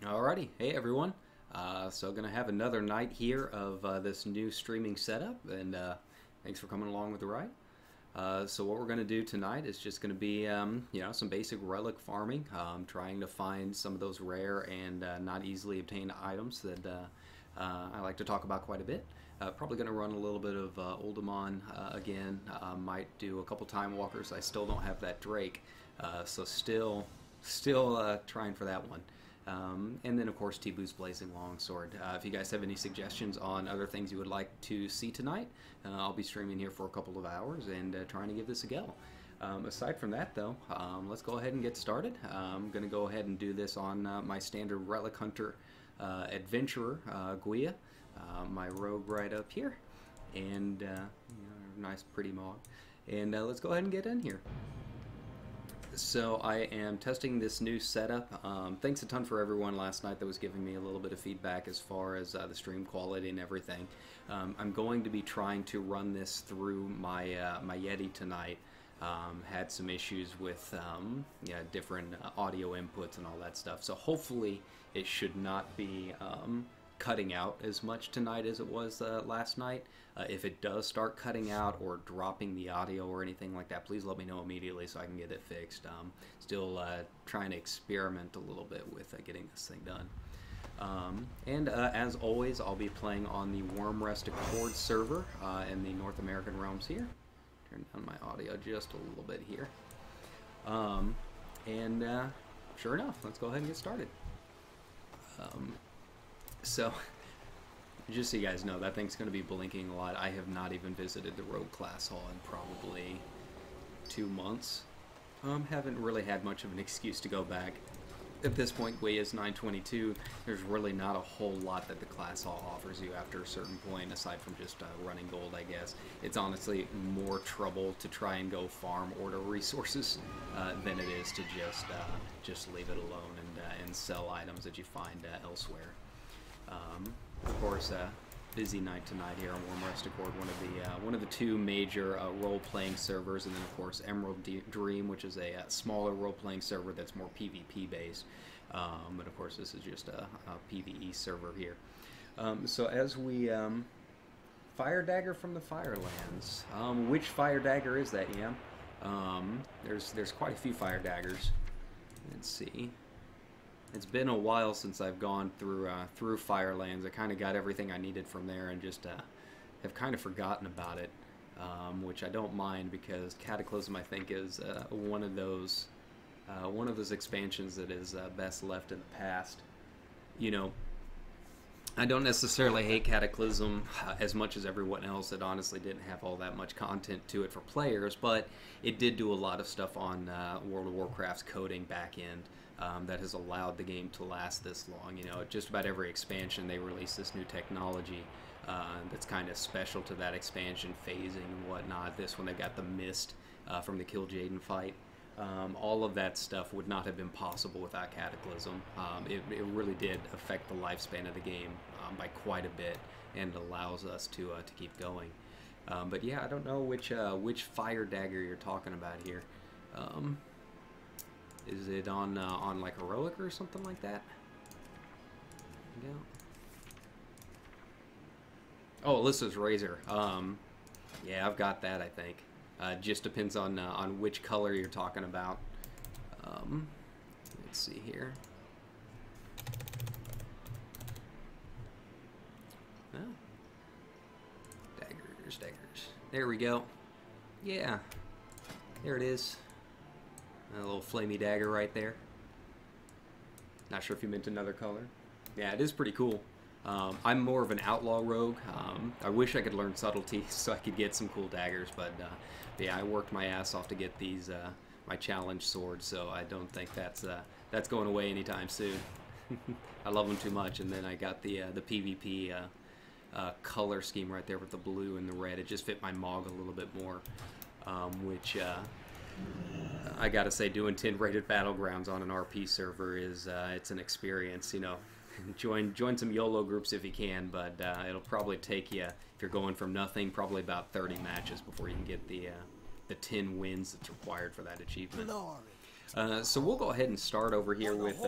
Alrighty, hey everyone. So gonna have another night here of this new streaming setup, and thanks for coming along with the ride. So what we're gonna do tonight is just gonna be, some basic relic farming, trying to find some of those rare and not easily obtained items that I like to talk about quite a bit. Probably gonna run a little bit of Uldaman again. Might do a couple time walkers. I still don't have that Drake, so still trying for that one. And then, of course, T-Boo's Blazing Longsword. If you guys have any suggestions on other things you would like to see tonight, I'll be streaming here for a couple of hours and trying to give this a go. Aside from that, though, let's go ahead and get started. I'm going to go ahead and do this on my standard Relic Hunter Adventurer, Guia, my rogue right up here, and nice pretty mod. And let's go ahead and get in here. So I am testing this new setup. Thanks a ton for everyone last night that was giving me a little bit of feedback as far as the stream quality and everything. I'm going to be trying to run this through my my Yeti tonight. Had some issues with different audio inputs and all that stuff. So hopefully it should not be cutting out as much tonight as it was last night. If it does start cutting out or dropping the audio or anything like that, please let me know immediately so I can get it fixed. Still trying to experiment a little bit with getting this thing done. And as always, I'll be playing on the Worm Rest Accord server in the North American realms here. Turn down my audio just a little bit here. Sure enough, let's go ahead and get started. So, just so you guys know, that thing's going to be blinking a lot. I have not even visited the Rogue Class Hall in probably 2 months. Haven't really had much of an excuse to go back. At this point, Guia is 922. There's really not a whole lot that the Class Hall offers you after a certain point, aside from just running gold, I guess. It's honestly more trouble to try and go farm order resources than it is to just leave it alone and sell items that you find elsewhere. Of course, busy night tonight here on Worm Rest Accord, one of the two major role-playing servers, and then of course Emerald Dream, which is a smaller role-playing server that's more PvP based. But of course, this is just a PvE server here. So as we Fire Dagger from the Firelands, which Fire Dagger is that, Yam? There's quite a few Fire Daggers. Let's see. It's been a while since I've gone through Firelands. I kind of got everything I needed from there and just have kind of forgotten about it, which I don't mind because Cataclysm, I think, is one of those expansions that is best left in the past. You know, I don't necessarily hate Cataclysm as much as everyone else. It honestly didn't have all that much content to it for players, but it did do a lot of stuff on World of Warcraft's coding backend. That has allowed the game to last this long. You know, just about every expansion they release this new technology that's kind of special to that expansion, phasing and whatnot. This one, they got the mist from the Kill Jaden fight. All of that stuff would not have been possible without Cataclysm. It really did affect the lifespan of the game by quite a bit, and it allows us to keep going. But yeah, I don't know which Fire Dagger you're talking about here. Is it on like Heroic or something like that? Yeah. Oh, Alyssa's Razor. Yeah, I've got that, I think. Just depends on which color you're talking about. Let's see here. Oh. Daggers. There we go. Yeah. There it is. A little flamey dagger right there. Not sure if you meant another color. Yeah, it is pretty cool. I'm more of an outlaw rogue. I wish I could learn subtlety so I could get some cool daggers, but yeah, I worked my ass off to get these my challenge swords, so I don't think that's going away anytime soon. I love them too much, and then I got the PvP color scheme right there with the blue and the red. It just fit my Mog a little bit more, which I gotta say, doing 10 rated battlegrounds on an RP server is it's an experience. You know, join some YOLO groups if you can, but it'll probably take you, if you're going from nothing, probably about 30 matches before you can get the 10 wins that's required for that achievement. So we'll go ahead and start over here with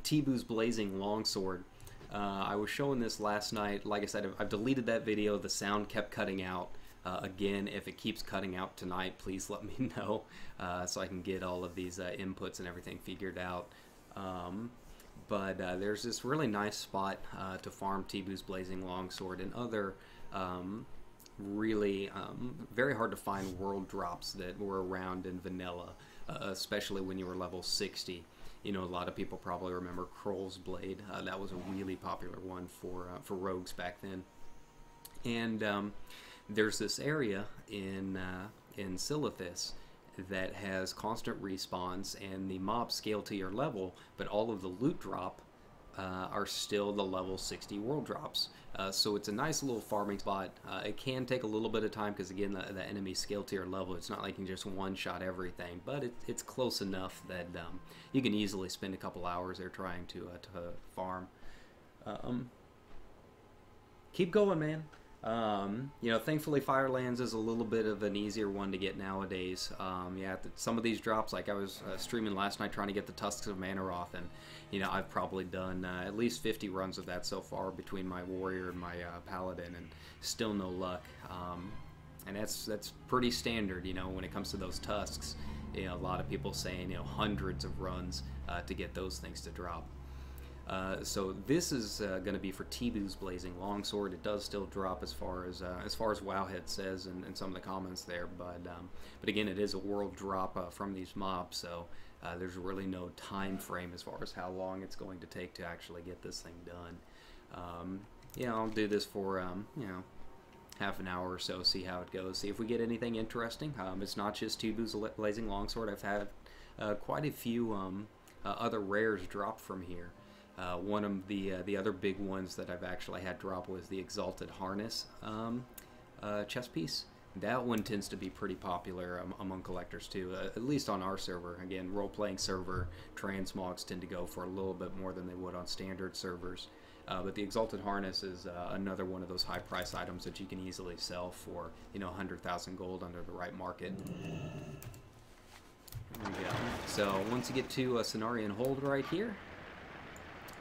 Tibu's Blazing Longsword. I was showing this last night. Like I said, I've deleted that video. The sound kept cutting out. Again, if it keeps cutting out tonight, please let me know so I can get all of these inputs and everything figured out. But there's this really nice spot to farm Tibu's Blazing Longsword and other really very hard to find world drops that were around in vanilla, especially when you were level 60. You know, a lot of people probably remember Kroll's Blade. That was a really popular one for rogues back then. And there's this area in Silithus that has constant respawns, and the mobs scale to your level, but all of the loot drop are still the level 60 world drops. So it's a nice little farming spot. It can take a little bit of time because, again, the enemies scale to your level. It's not like you can just one-shot everything, but it's close enough that you can easily spend a couple hours there trying to farm. Keep going, man. You know, thankfully Firelands is a little bit of an easier one to get nowadays. Yeah, some of these drops, like I was streaming last night trying to get the Tusks of Manaroth, and you know, I've probably done at least 50 runs of that so far between my warrior and my paladin, and still no luck. And that's pretty standard, you know, when it comes to those tusks. You know, a lot of people saying, you know, hundreds of runs to get those things to drop. So this is going to be for Tibu's Blazing Longsword. It does still drop as far as Wowhead says in some of the comments there, but again, it is a world drop from these mobs, so there's really no time frame as far as how long it's going to take to actually get this thing done. You know, I'll do this for you know, half an hour or so, see how it goes, see if we get anything interesting. It's not just Tibu's Blazing Longsword. I've had quite a few other rares drop from here. One of the other big ones that I've actually had drop was the Exalted Harness chest piece. That one tends to be pretty popular among collectors too, at least on our server. Again, role-playing server, transmogs tend to go for a little bit more than they would on standard servers. But the Exalted Harness is another one of those high-price items that you can easily sell for, you know, 100,000 gold under the right market. There we go. So once you get to Cenarian Hold right here,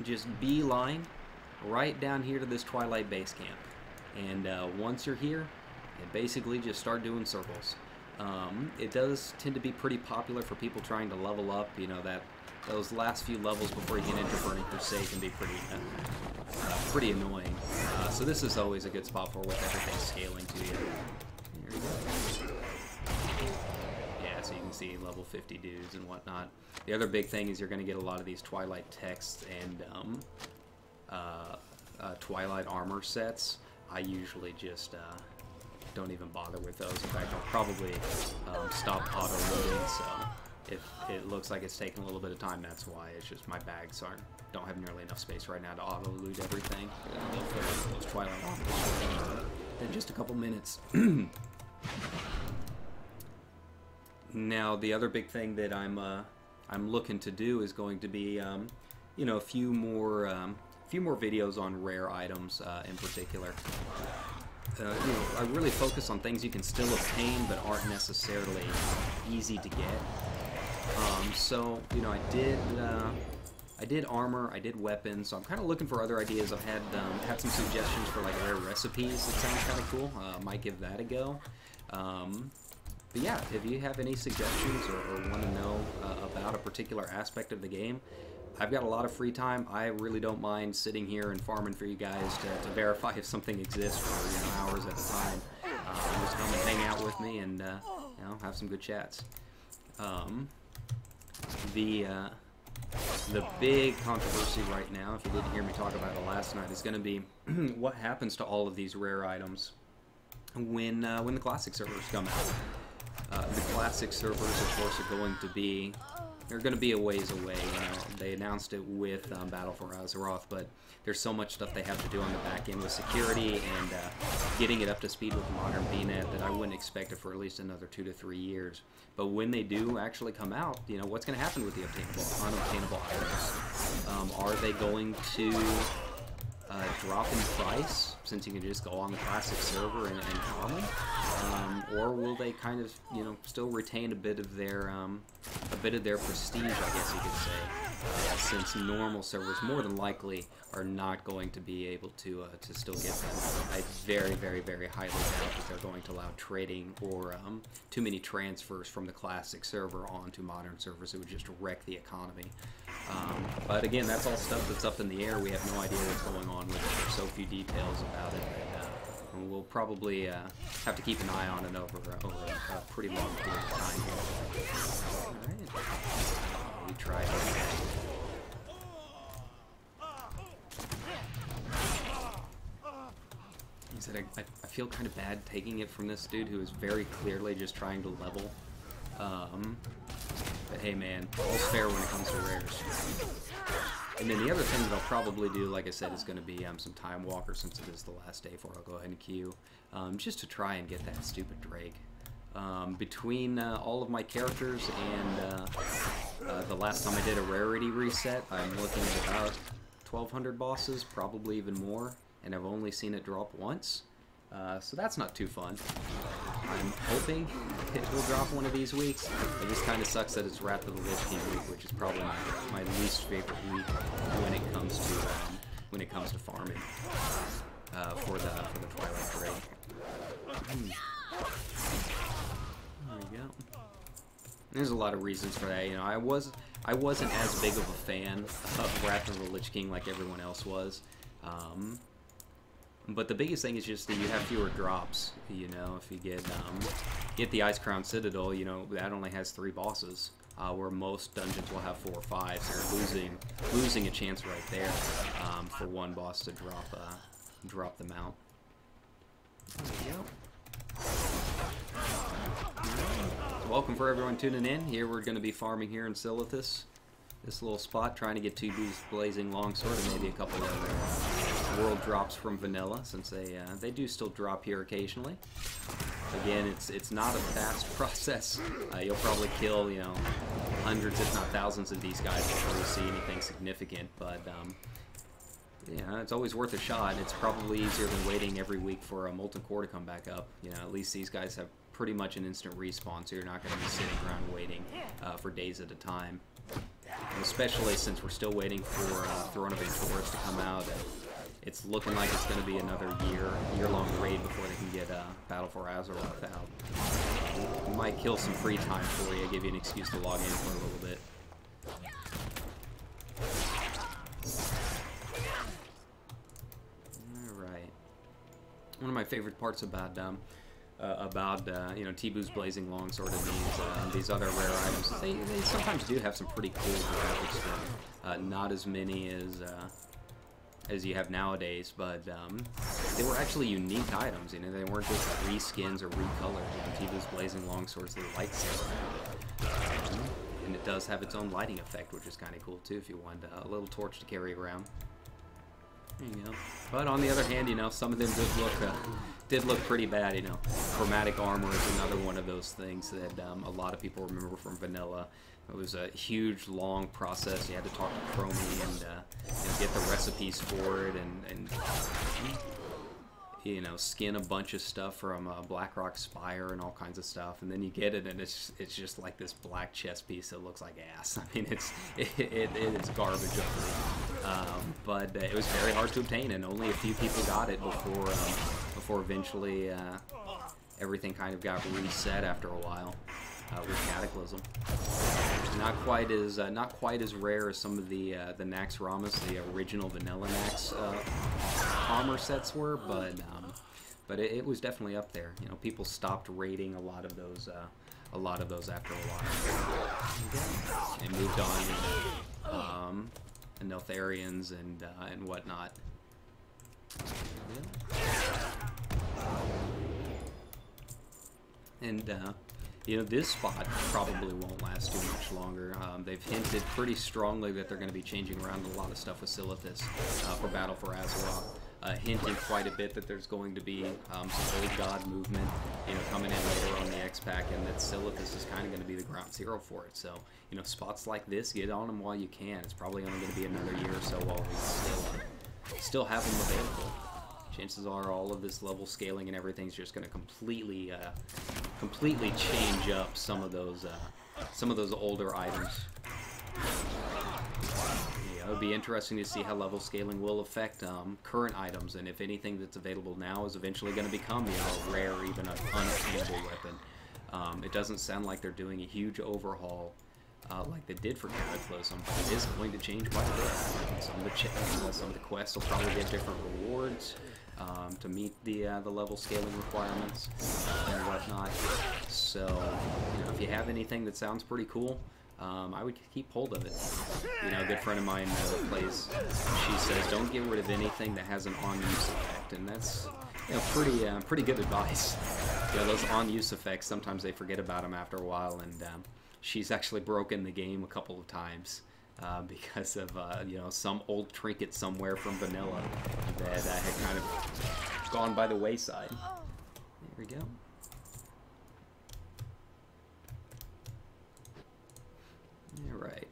just beeline right down here to this Twilight base camp, and once you're here, you basically just start doing circles. It does tend to be pretty popular for people trying to level up. You know, that those last few levels before you get into Burning Crusade can be pretty annoying. So this is always a good spot for with everything scaling to you. There you go. Yeah, so you can see level 50 dudes and whatnot. The other big thing is you're going to get a lot of these Twilight texts and Twilight armor sets. I usually just don't even bother with those. In fact, I'll probably stop auto-loading, so if it looks like it's taking a little bit of time, that's why. It's just my bags don't have nearly enough space right now to auto-loot everything. They'll fill those Twilight armor in just a couple minutes. Now, the other big thing that I'm looking to do is going to be, you know, a few more videos on rare items in particular. You know, I really focus on things you can still obtain but aren't necessarily easy to get. So, you know, I did armor, I did weapons, so I'm kind of looking for other ideas. I've had some suggestions for like rare recipes that sounds kind of cool. Might give that a go. But yeah, if you have any suggestions or want to know about a particular aspect of the game, I've got a lot of free time. I really don't mind sitting here and farming for you guys to verify if something exists for, you know, hours at a time. Just come and hang out with me and you know, have some good chats. The big controversy right now, if you didn't hear me talk about it last night, is going to be what happens to all of these rare items when the classic servers come out. The classic servers, of course, are going to be a ways away. You know, they announced it with Battle for Azeroth, but there's so much stuff they have to do on the back end with security and getting it up to speed with modern VNet that I wouldn't expect it for at least another 2 to 3 years. But when they do actually come out, you know, what's going to happen with the unobtainable items? Are they going to drop in price since you can just go on the classic server and farm them, or will they kind of, you know, still retain a bit of their prestige, I guess you could say, since normal servers more than likely are not going to be able to still get them. I very, very, very highly doubt that they're going to allow trading or too many transfers from the classic server onto modern servers. It would just wreck the economy. But again, that's all stuff that's up in the air. We have no idea what's going on with it. There's so few details about it that we'll probably have to keep an eye on it over a pretty long period of time here. Alright. We tried it. He said, I feel kind of bad taking it from this dude who is very clearly just trying to level. But hey man, all's fair when it comes to rares. And then the other thing that I'll probably do, like I said, is going to be some Time Walker, since it is the last day for it. I'll go ahead and queue, just to try and get that stupid Drake. Between all of my characters and the last time I did a rarity reset, I'm looking at about 1,200 bosses, probably even more, and I've only seen it drop once. So that's not too fun. I'm hoping it will drop one of these weeks. It just kind of sucks that it's Wrath of the Lich King week, which is probably my least favorite week when it comes to farming for the Twilight Parade. There we go. There's a lot of reasons for that. You know, I wasn't as big of a fan of Wrath of the Lich King like everyone else was. But the biggest thing is just that you have fewer drops. You know, if you get the Ice Crown Citadel, you know, that only has 3 bosses, where most dungeons will have 4 or 5. So you're losing a chance right there for one boss to drop them out. There we go. Welcome for everyone tuning in. Here we're going to be farming here in Silithus. This little spot, trying to get 2 Blazing Longsword and maybe a couple of world drops from vanilla, since they do still drop here occasionally. Again, it's not a fast process. You'll probably kill, you know, hundreds if not thousands of these guys before you see anything significant, but yeah, it's always worth a shot. It's probably easier than waiting every week for a Molten Core to come back up. You know, at least these guys have pretty much an instant respawn, so you're not going to be sitting around waiting for days at a time. And especially since we're still waiting for Throne of Venturus to come out. It's looking like it's going to be another year-long raid before they can get Battle for Azeroth out. We might kill some free time for you, give you an excuse to log in for a little bit. Alright. One of my favorite parts about you know, Tibu's Blazing Longsword and these other rare items, they sometimes do have some pretty cool graphics. Not as many as you have nowadays, but they were actually unique items. You know, they weren't just reskins or recolors. You know, Tibu's Blazing Longsword's the lightsaber, and it does have its own lighting effect, which is kind of cool too. If you want a little torch to carry around. There you go. But on the other hand, you know, some of them did look pretty bad. You know, Chromatic Armor is another one of those things that a lot of people remember from vanilla. It was a huge, long process. You had to talk to Chromie and get the recipes for it, and you know, skin a bunch of stuff from Blackrock Spire and all kinds of stuff, and then you get it, and it's just like this black chess piece that looks like ass. I mean, it is garbage ugly. But it was very hard to obtain, and only a few people got it before eventually everything kind of got reset after a while with Cataclysm. Not quite as rare as some of the Nax Ramas, the original vanilla Nax armor sets were, but it was definitely up there. You know, people stopped raiding a lot of those after a while. They moved on to Neltharians and whatnot. And you know, this spot probably won't last too much longer. They've hinted pretty strongly that they're going to be changing around a lot of stuff with Silithus for Battle for Azeroth. Hinting quite a bit that there's going to be some Old God movement, you know, coming in later on the X-Pack, and that Silithus is kind of going to be the ground zero for it. So, you know, spots like this, get on them while you can. It's probably only going to be another year or so while we still have them available. Chances are all of this level scaling and everything's just going to completely change up some of those older items. be interesting to see how level scaling will affect current items, and if anything that's available now is eventually going to become, you know, a rare, even an unattainable weapon. It doesn't sound like they're doing a huge overhaul like they did for Cataclysm, but it is going to change quite a bit. Some of the quests will probably get different rewards to meet the level scaling requirements and whatnot. So, you know, if you have anything that sounds pretty cool, I would keep hold of it. You know, a good friend of mine plays, she says, don't get rid of anything that has an on-use effect, and that's, you know, pretty good advice. You know, those on-use effects, sometimes they forget about them after a while, and she's actually broken the game a couple of times because of, you know, some old trinket somewhere from vanilla that had kind of gone by the wayside. There we go. Alright.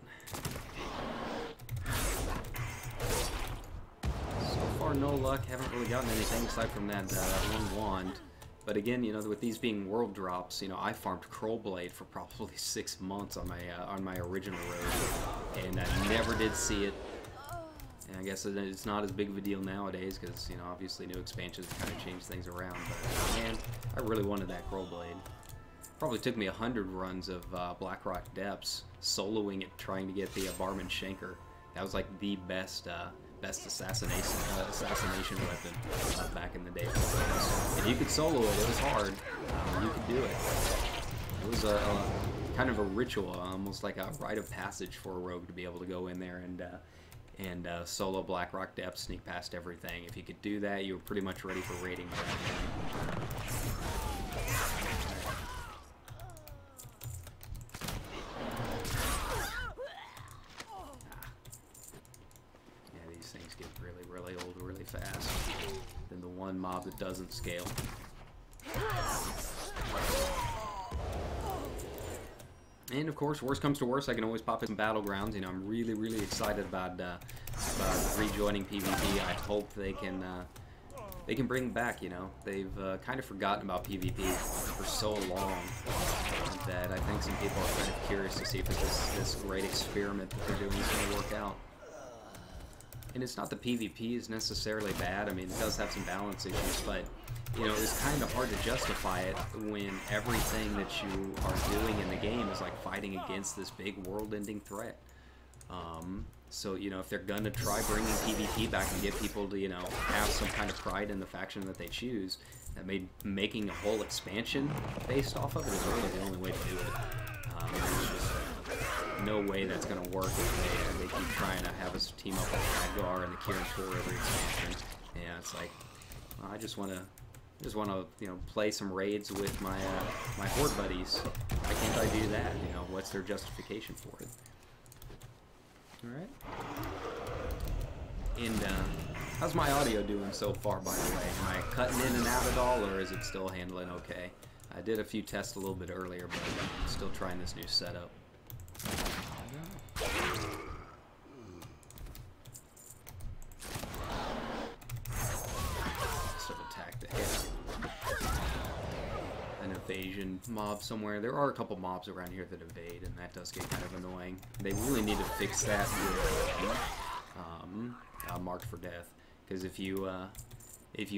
So far, no luck. Haven't really gotten anything aside from that one wand. But again, you know, with these being world drops, you know, I farmed Crowblade for probably 6 months on my original road, and I never did see it. And I guess it's not as big of a deal nowadays because, you know, obviously new expansions kind of change things around. But man, I really wanted that Crowblade. Probably took me 100 runs of Blackrock Depths, soloing it, trying to get the Barman Shanker. That was like the best assassination weapon back in the day. And you could solo it. It was hard. You could do it. It was a kind of a ritual, almost like a rite of passage for a rogue to be able to go in there and solo Blackrock Depths, sneak past everything. If you could do that, you were pretty much ready for raiding by that point. Really old really fast than the one mob that doesn't scale. And of course, worst comes to worst, I can always pop in some battlegrounds. You know, I'm really excited about rejoining PvP. I hope they can bring it back. You know, they've kind of forgotten about PvP for so long that I think some people are kind of curious to see if this great experiment that they're doing is going to work out. And it's not that PvP is necessarily bad. I mean, it does have some balance issues, but, you know, it's kind of hard to justify it when everything that you are doing in the game is like fighting against this big world-ending threat. So, you know, if they're gonna try bringing PvP back and get people to, you know, have some kind of pride in the faction that they choose, that making a whole expansion based off of it is really the only way to do it. There's just no way that's going to work if they keep trying to have us team up with Khadgar and the Kirin Tor every expansion. Yeah, it's like, well, I just want to, you know, play some raids with my my horde buddies. Why can't I do that? You know, what's their justification for it? All right. And how's my audio doing so far, by the way? Am I cutting in and out at all, or is it still handling okay? I did a few tests a little bit earlier, but I'm still trying this new setup. Sort of attack the head. An evasion mob somewhere. There are a couple mobs around here that evade, and that does get kind of annoying. They really need to fix that with marked for death, because if you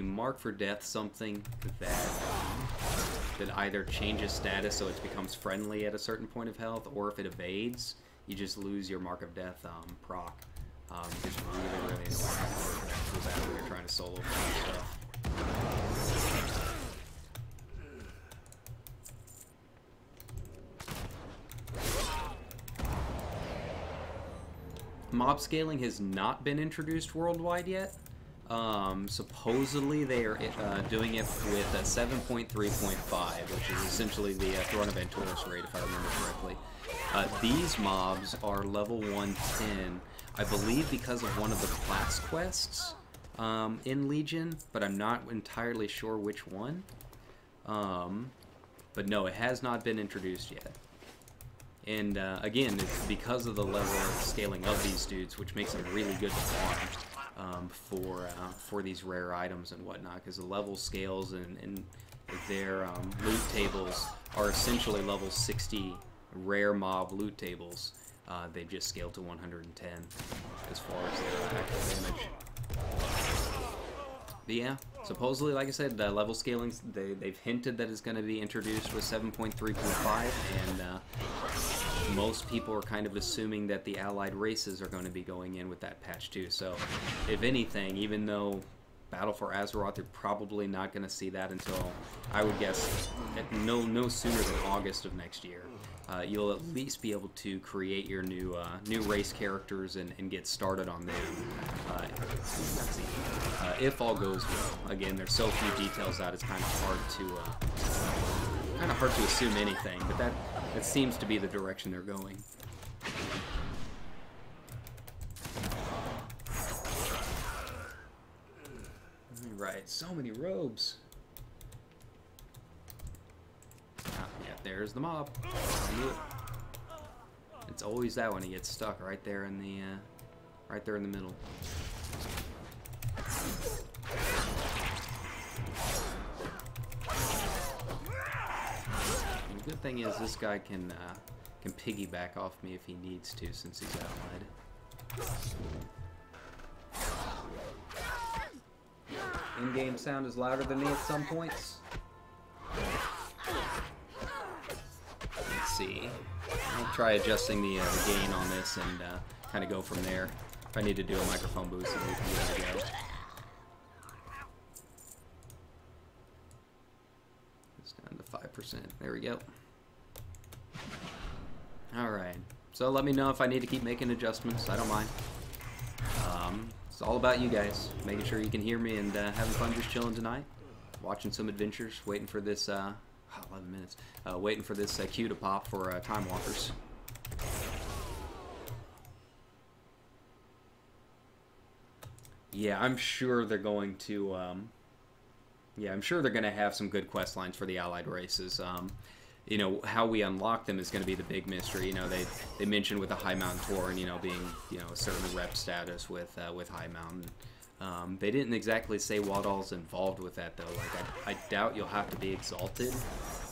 mark for death something that either changes status so it becomes friendly at a certain point of health, or if it evades, you just lose your mark of death proc. It's really annoying for that when you're trying to solo stuff. Mob scaling has not been introduced worldwide yet. Supposedly they are doing it with 7.3.5, which is essentially the Throne of Antorus raid, if I remember correctly. These mobs are level 110, I believe, because of one of the class quests in Legion, but I'm not entirely sure which one. But no, it has not been introduced yet. And again, it's because of the level of scaling of these dudes, which makes them really good to farm for these rare items and whatnot, because the level scales and their loot tables are essentially level 60 rare mob loot tables, they just scale to 110 as far as their actual damage. But yeah, supposedly, like I said, level scaling, they've hinted that it's going to be introduced with 7.3.5, and most people are kind of assuming that the allied races are going to be going in with that patch too. So, if anything, even though Battle for Azeroth, you're probably not going to see that until, I would guess, no sooner than August of next year. You'll at least be able to create your new race characters and get started on them. Let's see. If all goes well. Again, there's so few details out, it's kind of hard to assume anything. But that seems to be the direction they're going. Right, so many robes. Yeah, there's the mob. I knew it. It's always that when he gets stuck right there in the middle. And the good thing is this guy can piggyback off me if he needs to, since he's allied. In-game sound is louder than me at some points. Let's see. I'll try adjusting the gain on this and kind of go from there. If I need to do a microphone boost, then we can give it a go. It's down to 5%. There we go. Alright. So let me know if I need to keep making adjustments. I don't mind. It's all about you guys, making sure you can hear me and having fun just chilling tonight, watching some adventures, waiting for this 11 minutes, waiting for this queue to pop for Time Walkers. Yeah, I'm sure they're going to. Yeah, I'm sure they're going to have some good quest lines for the allied races. You know, how we unlock them is going to be the big mystery. You know, they mentioned with the High Mountain Tauren, you know, being, you know, a certain rep status with High Mountain. They didn't exactly say what all's involved with that, though. Like, I doubt you'll have to be exalted,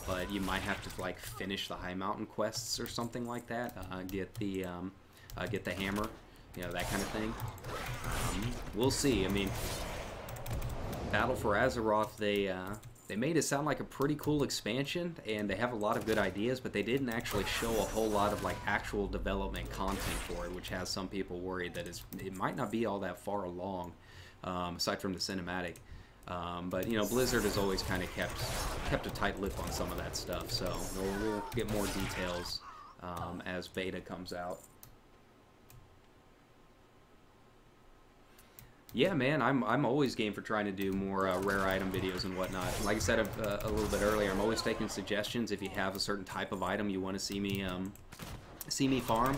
but you might have to, like, finish the High Mountain quests or something like that. Get the hammer, you know, that kind of thing. We'll see. I mean, Battle for Azeroth, they made it sound like a pretty cool expansion, and they have a lot of good ideas, but they didn't actually show a whole lot of like actual development content for it, which has some people worried that it might not be all that far along, aside from the cinematic. But you know, Blizzard has always kind of kept a tight lip on some of that stuff, so we'll get more details as beta comes out. Yeah, man, I'm always game for trying to do more rare item videos and whatnot. Like I said a little bit earlier, I'm always taking suggestions. If you have a certain type of item you want to see me farm,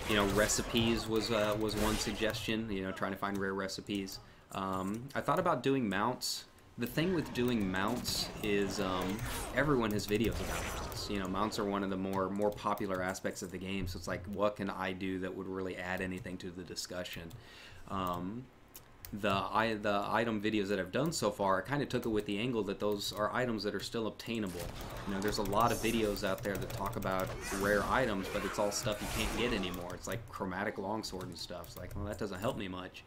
you know, recipes was one suggestion. You know, trying to find rare recipes. I thought about doing mounts. The thing with doing mounts is everyone has videos about mounts. You know, mounts are one of the more popular aspects of the game. So it's like, what can I do that would really add anything to the discussion? The item videos that I've done so far, I kind of took it with the angle that those are items that are still obtainable. You know, there's a lot of videos out there that talk about rare items, but it's all stuff you can't get anymore. It's like chromatic longsword and stuff. It's like, well, that doesn't help me much.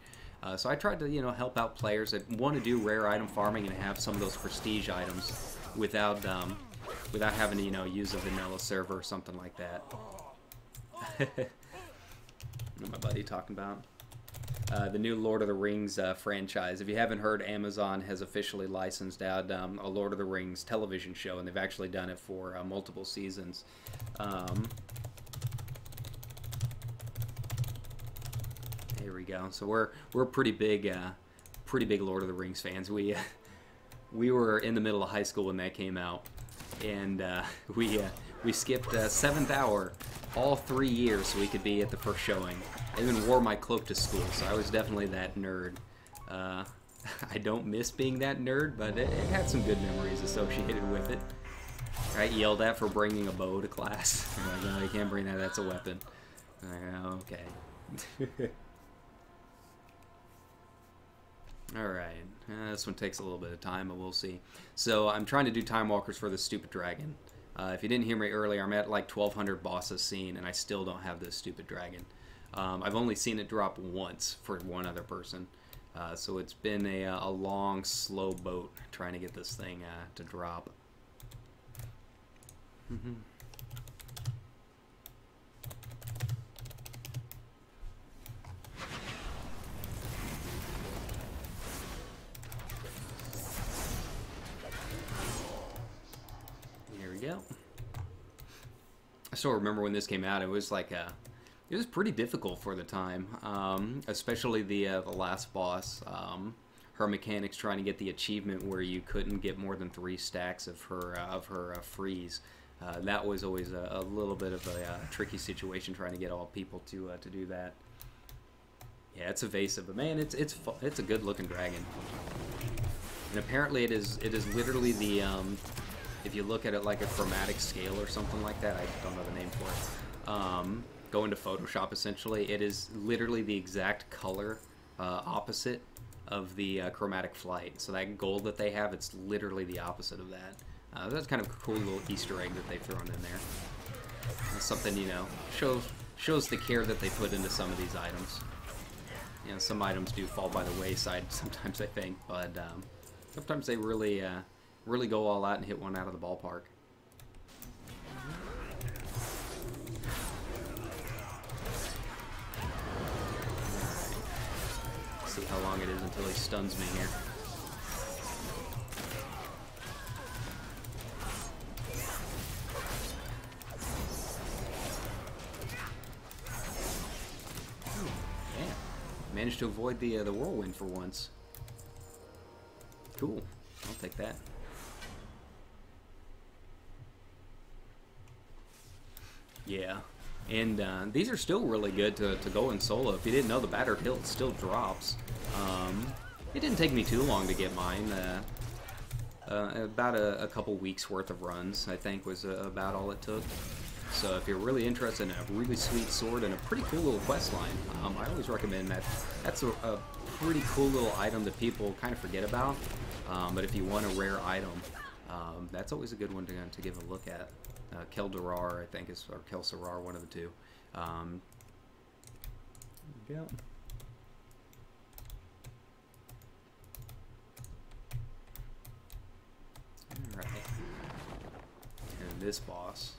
So I tried to, you know, help out players that want to do rare item farming and have some of those prestige items without having to, you know, use a vanilla server or something like that. What my buddy talking about? The new Lord of the Rings franchise. If you haven't heard, Amazon has officially licensed out a Lord of the Rings television show, and they've actually done it for multiple seasons. There we go. So we're pretty big Lord of the Rings fans. We were in the middle of high school when that came out, and we skipped 7th hour all 3 years so we could be at the first showing. I even wore my cloak to school, so I was definitely that nerd. I don't miss being that nerd, but it had some good memories associated with it. I yelled at for bringing a bow to class. I'm like, no, you can't bring that, that's a weapon. I'm like, okay. Alright, this one takes a little bit of time, but we'll see. So I'm trying to do Time Walkers for this stupid dragon. If you didn't hear me earlier, I'm at like 1,200 bosses seen, and I still don't have this stupid dragon. I've only seen it drop once for one other person. So it's been a long, slow boat trying to get this thing to drop. Here we go. I still remember when this came out. It was like it was pretty difficult for the time, especially the last boss. Her mechanics trying to get the achievement where you couldn't get more than 3 stacks of her freeze. That was always a little bit of a tricky situation trying to get all people to do that. Yeah, it's evasive, but man, it's a good looking dragon. And apparently it is literally the if you look at it like a chromatic scale or something like that, I don't know the name for it. Go into Photoshop, essentially, it is literally the exact color opposite of the chromatic flight. So that gold that they have, it's literally the opposite of that. That's kind of a cool little Easter egg that they've thrown in there. It's something, you know, shows the care that they put into some of these items. You know, some items do fall by the wayside sometimes, I think, but sometimes they really really go all out and hit one out of the ballpark. See how long it is until he stuns me here. Oh, yeah. Managed to avoid the whirlwind for once. Cool. I'll take that. Yeah. And these are still really good to go in solo. If you didn't know, the battered hilt still drops. It didn't take me too long to get mine. About a couple weeks worth of runs, I think, was about all it took. So if you're really interested in a really sweet sword and a pretty cool little quest line, I always recommend that. That's a pretty cool little item that people kind of forget about. But if you want a rare item, that's always a good one to give a look at. Keldarar, I think, or Kelsarar, one of the two. There we go. Alright. And this boss.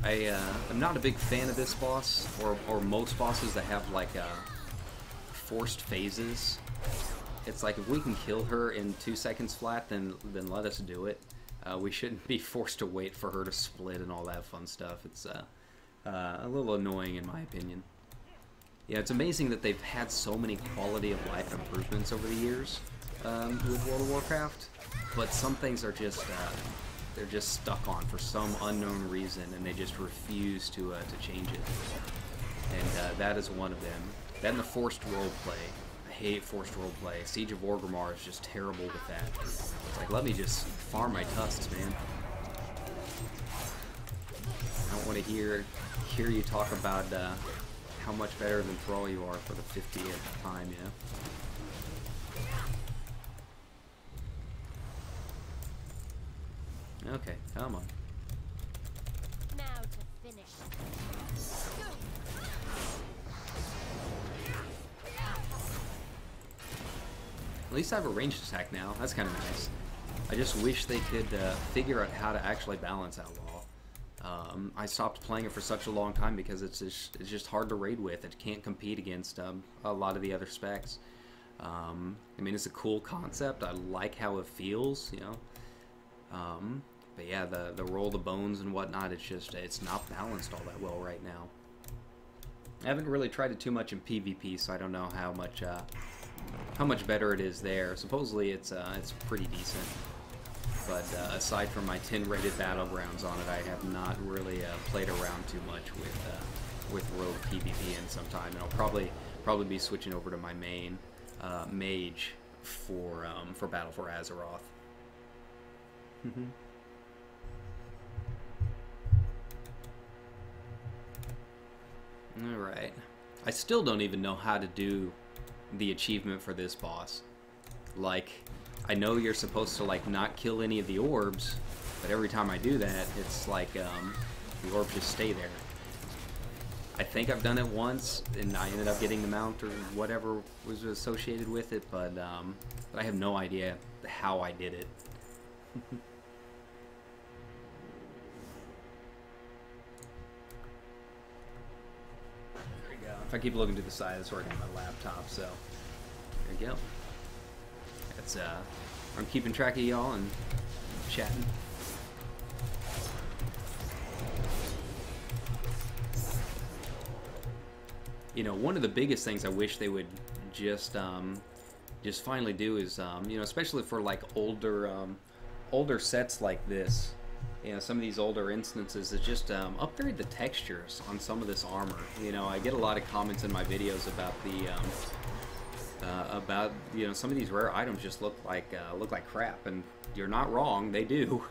I'm not a big fan of this boss, or most bosses that have, like, forced phases. It's like, if we can kill her in 2 seconds flat, then let us do it. We shouldn't be forced to wait for her to split and all that fun stuff. It's a little annoying in my opinion. Yeah, it's amazing that they've had so many quality of life improvements over the years with World of Warcraft, but some things are just they're just stuck on for some unknown reason, and they just refuse to change it. And that is one of them. Then the forced roleplay. I hate forced roleplay. Siege of Orgrimmar is just terrible with that. It's like, let me just farm my tusks, man. I don't want to hear you talk about how much better than Thrall you are for the 50th time, you know? Okay, come on. Now to finish. At least I have a ranged attack now. That's kind of nice. I just wish they could figure out how to actually balance Outlaw. I stopped playing it for such a long time because it's just hard to raid with. It can't compete against a lot of the other specs. I mean, it's a cool concept. I like how it feels, you know. But yeah, the roll the bones and whatnot, it's not balanced all that well right now. I haven't really tried it too much in PvP, so I don't know how much better it is there. Supposedly it's pretty decent, but aside from my 10 rated battlegrounds on it, I have not really played around too much with rogue PvP in some time, and I'll probably be switching over to my main mage for Battle for Azeroth. All right, I still don't even know how to do the achievement for this boss. Like, I know you're supposed to, like, not kill any of the orbs, But every time I do that, it's like the orbs just stay there. I think I've done it once, and I ended up getting the mount or whatever was associated with it, but I have no idea how I did it. If I keep looking to the side, that's where I got my laptop, so there you go. That's I'm keeping track of y'all and chatting. You know, one of the biggest things I wish they would just finally do is, you know, especially for like older sets like this, you know, some of these older instances, is just upgrade the textures on some of this armor. You know, I get a lot of comments in my videos about the you know, some of these rare items just look like crap, and you're not wrong, they do.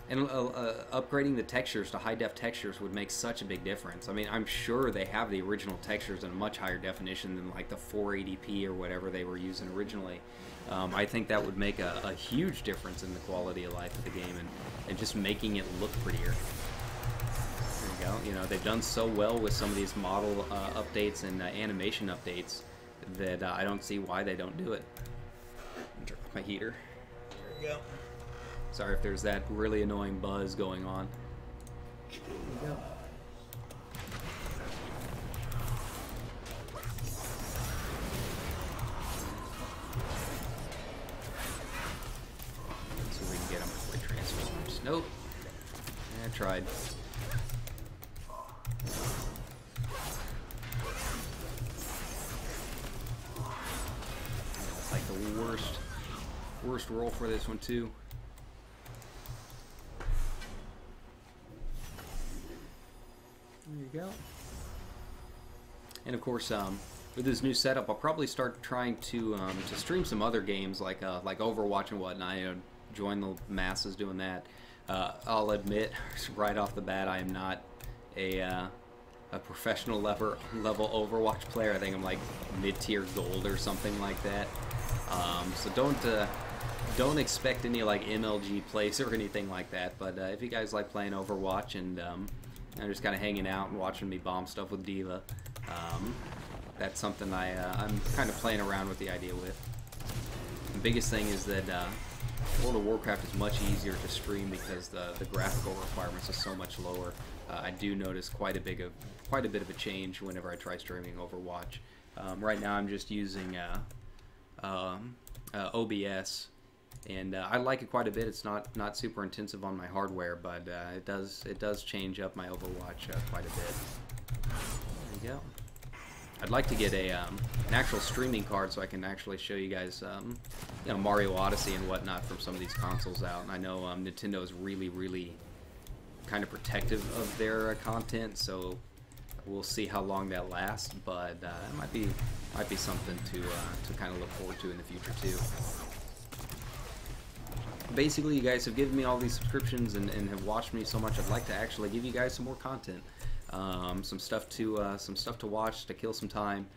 And upgrading the textures to high-def textures would make such a big difference. I mean, I'm sure they have the original textures in a much higher definition than like the 480p or whatever they were using originally. I think that would make a huge difference in the quality of life of the game and just making it look prettier. There you go. You know, they've done so well with some of these model updates and animation updates that I don't see why they don't do it. Turn off my heater. There we go. Sorry if there's that really annoying buzz going on. There we go. So we can get him before he transforms. Nope. I tried. It's like the worst roll for this one too. There you go. And of course, with this new setup, I'll probably start trying to stream some other games like Overwatch and whatnot. You know, join the masses doing that. I'll admit right off the bat, I am not a professional level Overwatch player. I think I'm like mid-tier gold or something like that. So don't expect any like MLG plays or anything like that. But if you guys like playing Overwatch and just kind of hanging out and watching me bomb stuff with Diva, that's something I'm kind of playing around with the idea with. The biggest thing is that World of Warcraft is much easier to stream because the graphical requirements are so much lower. I do notice quite a bit of a change whenever I try streaming Overwatch. Right now I'm just using OBS. And I like it quite a bit. It's not super intensive on my hardware, but it does change up my Overwatch quite a bit. There you go. I'd like to get an actual streaming card so I can actually show you guys, you know, Mario Odyssey and whatnot from some of these consoles out. And I know Nintendo is really kind of protective of their content, so we'll see how long that lasts. But it might be something to kind of look forward to in the future too. Basically, you guys have given me all these subscriptions and have watched me so much. I'd like to actually give you guys some more content, some stuff to watch, to kill some time.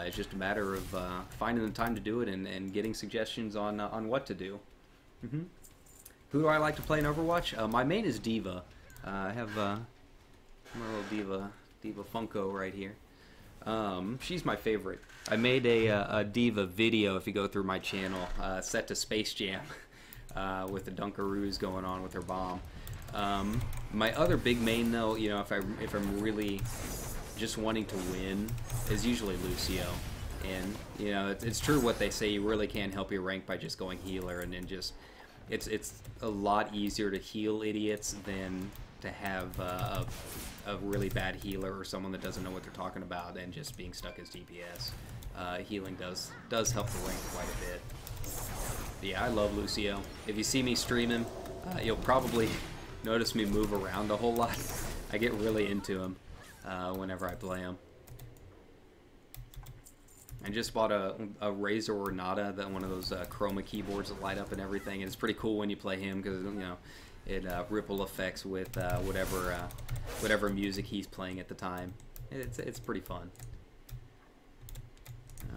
It's just a matter of finding the time to do it and getting suggestions on what to do. Who do I like to play in Overwatch? My main is Diva. I have my little Diva Funko right here. She's my favorite. I made a Diva video, if you go through my channel, set to Space Jam. With the Dunkaroos going on with her bomb. My other big main, though, you know, if I'm really just wanting to win, is usually Lucio. And you know, it's true what they say. You really can help your rank by just going healer, and then just it's a lot easier to heal idiots than to have a really bad healer or someone that doesn't know what they're talking about and just being stuck as DPS. Healing does help the rank quite a bit. Yeah, I love Lucio. If you see me stream him, you'll probably notice me move around a whole lot. I get really into him whenever I play him. I just bought a Razer Ornata, one of those chroma keyboards that light up and everything. And it's pretty cool when you play him because, you know, it ripple effects with whatever music he's playing at the time. It's pretty fun.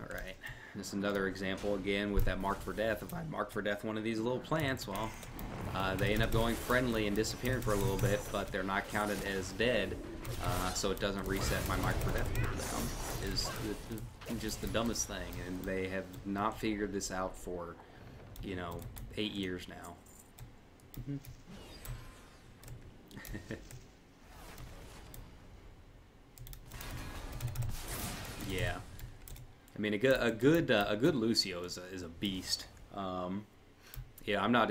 All right. This is another example again with that Mark for Death. If I mark for death one of these little plants, well, they end up going friendly and disappearing for a little bit, but they're not counted as dead, so it doesn't reset my Mark for Death cooldown. Is just the dumbest thing, and they have not figured this out for, you know, 8 years now. Yeah, I mean a good Lucio is a beast. Yeah, I'm not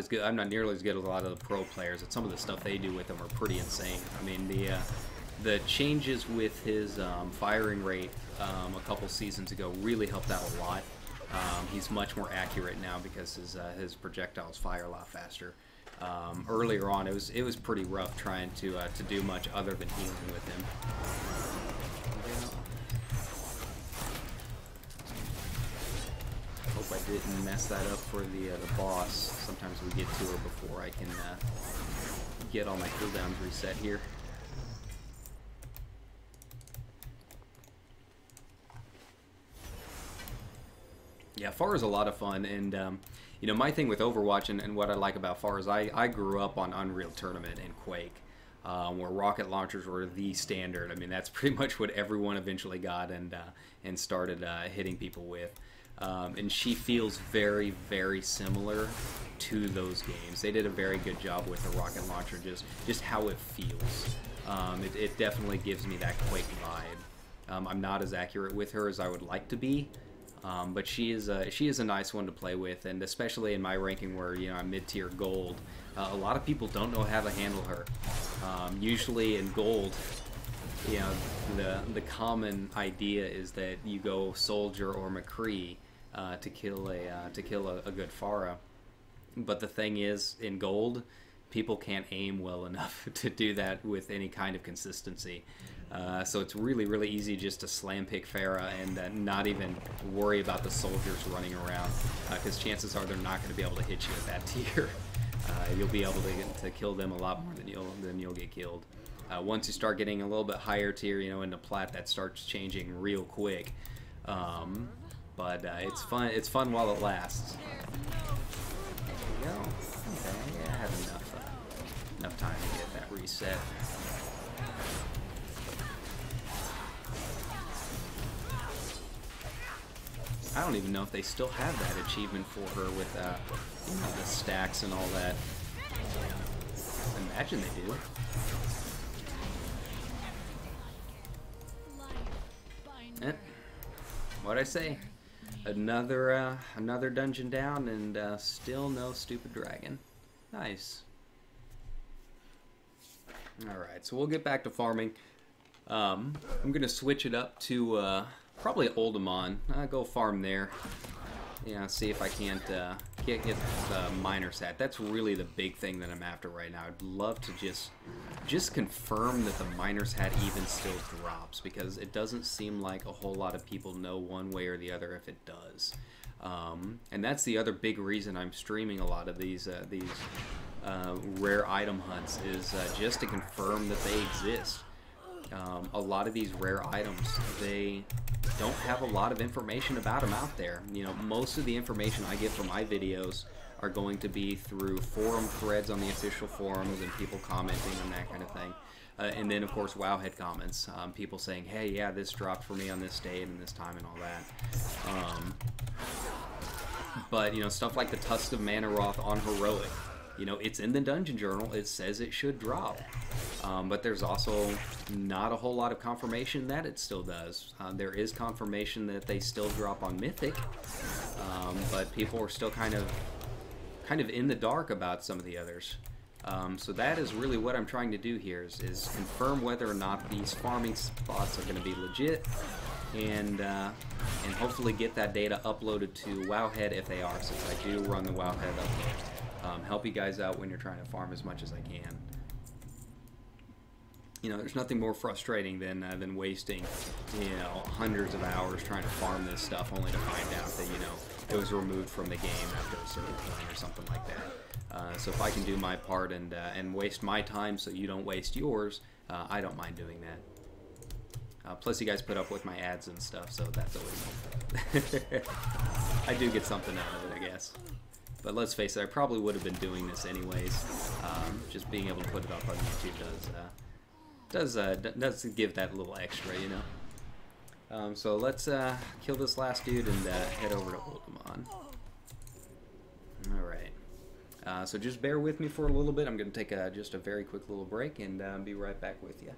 nearly as good as a lot of the pro players. And some of the stuff they do with them are pretty insane. I mean the changes with his firing rate a couple seasons ago really helped out a lot. He's much more accurate now because his projectiles fire a lot faster. Earlier on, it was pretty rough trying to do much other than healing with him. Hope I didn't mess that up for the boss. Sometimes we get to her before I can get all my cooldowns reset here. Yeah, Far is a lot of fun, and you know, my thing with Overwatch and what I like about Far is I grew up on Unreal Tournament and Quake, where rocket launchers were the standard. I mean, that's pretty much what everyone eventually got and started hitting people with. And she feels very, very similar to those games. They did a very good job with the rocket launcher, just how it feels. It definitely gives me that Quake vibe. I'm not as accurate with her as I would like to be, but she is a nice one to play with, and especially in my ranking where, you know, I'm mid-tier gold, a lot of people don't know how to handle her. Usually in gold, you know, the common idea is that you go Soldier or McCree to kill a good Pharah. But the thing is, in gold, people can't aim well enough to do that with any kind of consistency. So it's really, really easy just to slam pick Pharah and not even worry about the soldiers running around, because chances are they're not going to be able to hit you at that tier. You'll be able to kill them a lot more than you'll get killed. Once you start getting a little bit higher tier, you know, into plat, that starts changing real quick. But it's fun. It's fun while it lasts. There we go. Okay, yeah, I had enough time to get that reset. I don't even know if they still have that achievement for her with you know, the stacks and all that. I imagine they do. What'd I say? Another dungeon down, and still no stupid dragon. Nice. Alright, so we'll get back to farming. I'm gonna switch it up to probably Uldaman. Go farm there. Yeah, see if I can't get the miner's hat. That's really the big thing that I'm after right now. I'd love to just confirm that the miner's hat even still drops, because it doesn't seem like a whole lot of people know one way or the other if it does. And that's the other big reason I'm streaming a lot of these rare item hunts, is just to confirm that they exist. A lot of these rare items, they don't have a lot of information about them out there. You know, most of the information I get from my videos are going to be through forum threads on the official forums and people commenting and that kind of thing. And then, of course, Wowhead comments. People saying, hey, yeah, this dropped for me on this date and this time and all that. But, you know, stuff like the Tusk of Manaroth on Heroic, you know, it's in the Dungeon Journal. It says it should drop. But there's also not a whole lot of confirmation that it still does. There is confirmation that they still drop on Mythic, but people are still kind of in the dark about some of the others. So that is really what I'm trying to do here, is confirm whether or not these farming spots are going to be legit, and hopefully get that data uploaded to Wowhead if they are, since I do run the Wowhead upload. Help you guys out when you're trying to farm as much as I can. You know, there's nothing more frustrating than wasting, you know, hundreds of hours trying to farm this stuff only to find out that, you know, it was removed from the game after a certain point or something like that. So if I can do my part and waste my time so you don't waste yours, I don't mind doing that. Plus, you guys put up with my ads and stuff, so that's always I do get something out of it, I guess. But let's face it, I probably would have been doing this anyways. Just being able to put it up on YouTube does give that little extra, you know. So let's kill this last dude and head over to Uldaman. Alright. So just bear with me for a little bit. I'm going to take just a very quick little break and be right back with you.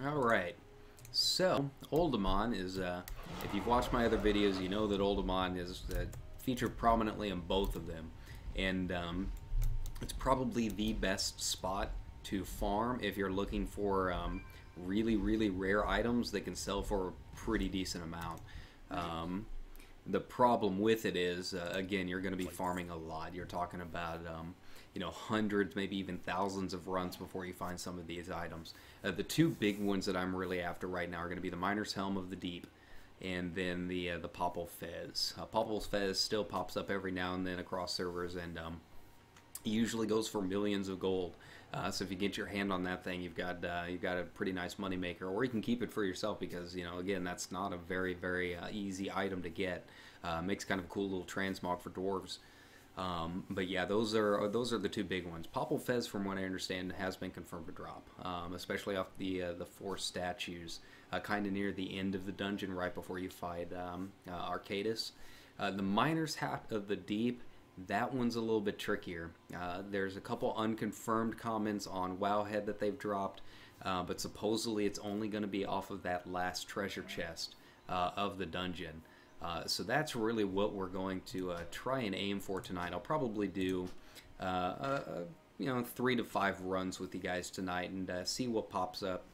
Alright, so Uldaman is, if you've watched my other videos, you know that Uldaman is featured prominently in both of them. And it's probably the best spot to farm if you're looking for really, really rare items that can sell for a pretty decent amount. The problem with it is, again, you're going to be farming a lot. You're talking about, you know, hundreds, maybe even thousands of runs before you find some of these items. The two big ones that I'm really after right now are going to be the Miner's Helm of the Deep, and then the Popple Fez. Popple's Fez still pops up every now and then across servers, and usually goes for millions of gold. So if you get your hand on that thing, you've got a pretty nice money maker, or you can keep it for yourself because, you know, again, that's not a very, very easy item to get. Makes kind of a cool little transmog for dwarves. But yeah, those are the two big ones. Popple Fez, from what I understand, has been confirmed to drop, especially off the 4 statues, kind of near the end of the dungeon, right before you fight Arcadis. The Miner's Hat of the Deep, that one's a little bit trickier. There's a couple unconfirmed comments on Wowhead that they've dropped, but supposedly it's only going to be off of that last treasure chest of the dungeon. So that's really what we're going to try and aim for tonight. I'll probably do, you know, 3 to 5 runs with you guys tonight and see what pops up.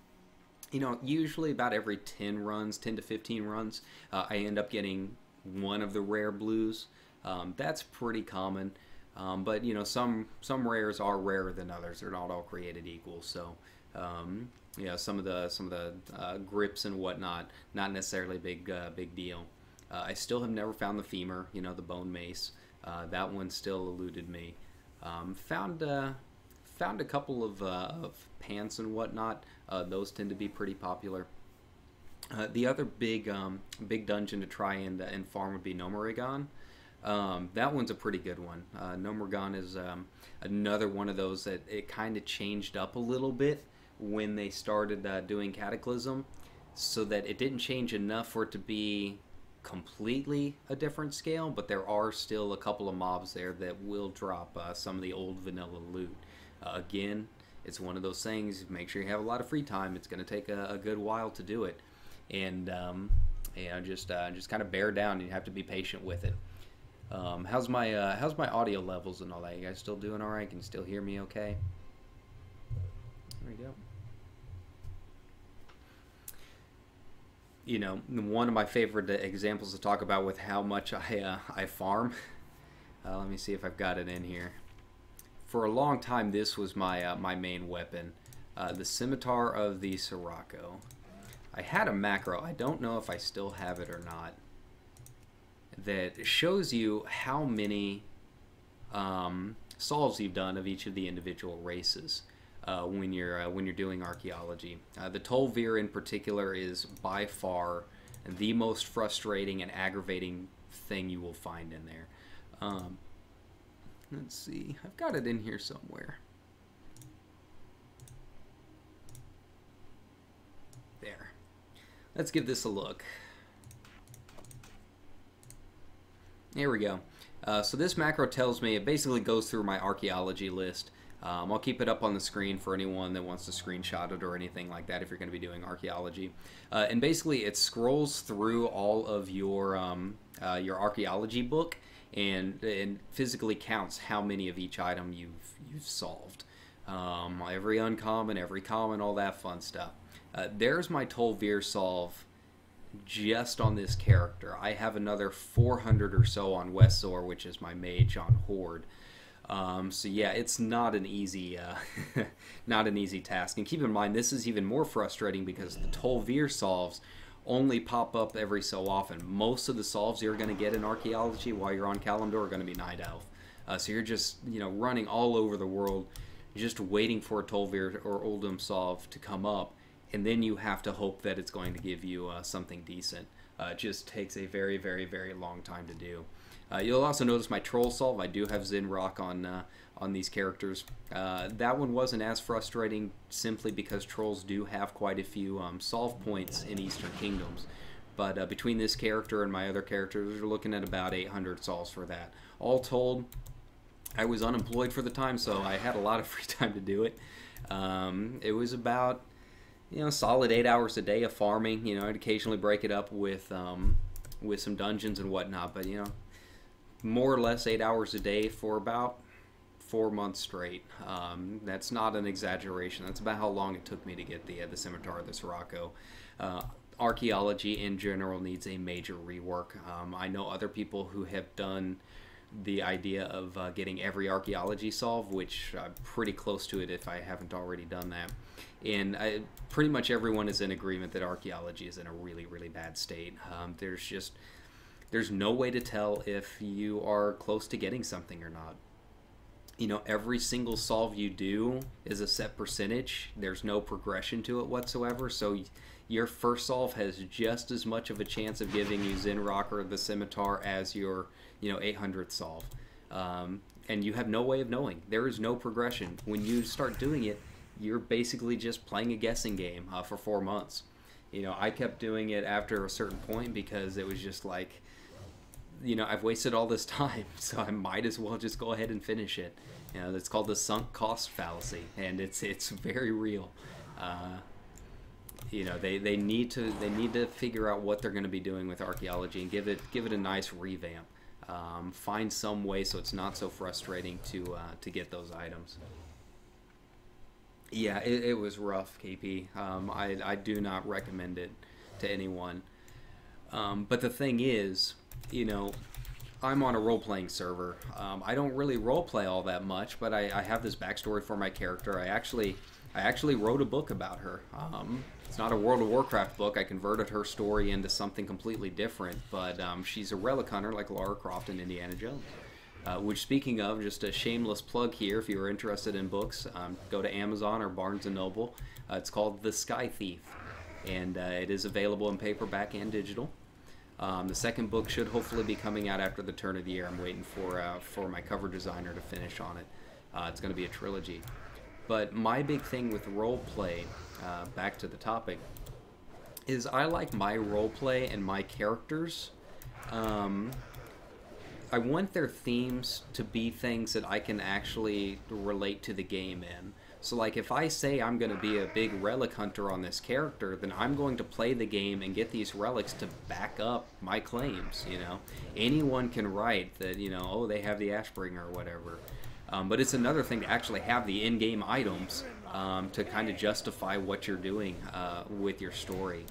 You know, usually about every 10 runs, 10 to 15 runs, I end up getting one of the rare blues. That's pretty common, but you know, some rares are rarer than others. They're not all created equal. So, yeah, some of the grips and whatnot, not necessarily big deal. I still have never found the femur, you know, the bone mace. That one still eluded me. Found a couple of pants and whatnot. Those tend to be pretty popular. The other big dungeon to try and farm would be Nomorigan. That one's a pretty good one. Nomorigan is another one of those that it kind of changed up a little bit when they started doing Cataclysm, so that it didn't change enough for it to be completely a different scale, but there are still a couple of mobs there that will drop some of the old vanilla loot. Again, it's one of those things, make sure you have a lot of free time. It's going to take a good while to do it, and yeah, just kind of bear down, and you have to be patient with it. How's my audio levels and all that? You guys still doing all right? Can you still hear me okay? There we go. You know, one of my favorite examples to talk about with how much I farm. Let me see if I've got it in here. For a long time, this was my my main weapon, the Scimitar of the Sirocco. I had a macro. I don't know if I still have it or not, that shows you how many solves you've done of each of the individual races. When you're doing archaeology. The Tol'vir in particular is by far the most frustrating and aggravating thing you will find in there. Let's see, I've got it in here somewhere. There. Let's give this a look. Here we go. So this macro tells me, it basically goes through my archaeology list. I'll keep it up on the screen for anyone that wants to screenshot it or anything like that if you're going to be doing archaeology. And basically it scrolls through all of your archaeology book and physically counts how many of each item you've solved. Every uncommon, every common, all that fun stuff. There's my Tol'vir solve just on this character. I have another 400 or so on Westsor, which is my mage on Horde. So yeah, it's not an easy, not an easy task. And keep in mind, this is even more frustrating because the Tol'vir solves only pop up every so often. Most of the solves you're going to get in archaeology while you're on Kalimdor are going to be Night Elf. So you're just, running all over the world, just waiting for a Tol'vir or Uldum solve to come up, and then you have to hope that it's going to give you something decent. It just takes a very, very, very long time to do. You'll also notice my Troll solve. I do have Zinrock on these characters. That one wasn't as frustrating simply because Trolls do have quite a few solve points in Eastern Kingdoms. But between this character and my other characters, we're looking at about 800 solves for that. All told, I was unemployed for the time, so I had a lot of free time to do it. It was about solid 8 hours a day of farming. I'd occasionally break it up with some dungeons and whatnot, but more or less 8 hours a day for about 4 months straight. That's not an exaggeration. That's about how long it took me to get the Scimitar of the Sirocco. Archaeology in general needs a major rework. I know other people who have done the idea of getting every archaeology solve, which I'm pretty close to it if I haven't already done that. And pretty much everyone is in agreement that archaeology is in a really, really bad state. There's no way to tell if you are close to getting something or not. Every single solve you do is a set percentage. There's no progression to it whatsoever, so your first solve has just as much of a chance of giving you Zinrock or the Scimitar as your 800th solve. And you have no way of knowing. There is no progression. When you start doing it, you're basically just playing a guessing game for 4 months. I kept doing it after a certain point because it was just like, I've wasted all this time, so I might as well just go ahead and finish it. It's called the sunk cost fallacy, and it's very real. They need to figure out what they're going to be doing with archaeology and give it a nice revamp. Find some way so it's not so frustrating to get those items. Yeah, it was rough, KP. I do not recommend it to anyone. But the thing is, I'm on a role-playing server. I don't really role-play all that much, but I have this backstory for my character. I actually wrote a book about her. It's not a World of Warcraft book. I converted her story into something completely different, but she's a relic hunter like Lara Croft and Indiana Jones. Which, speaking of, just a shameless plug here, if you're interested in books, go to Amazon or Barnes & Noble. It's called The Sky Thief, and it is available in paperback and digital. The second book should hopefully be coming out after the turn of the year. I'm waiting for my cover designer to finish on it. It's going to be a trilogy. But my big thing with roleplay, back to the topic, is I like my roleplay and my characters. I want their themes to be things that I can actually relate to the game in. So like if I say I'm going to be a big relic hunter on this character, then I'm going to play the game and get these relics to back up my claims, Anyone can write that, oh, they have the Ashbringer or whatever. But it's another thing to actually have the in-game items to kind of justify what you're doing with your story.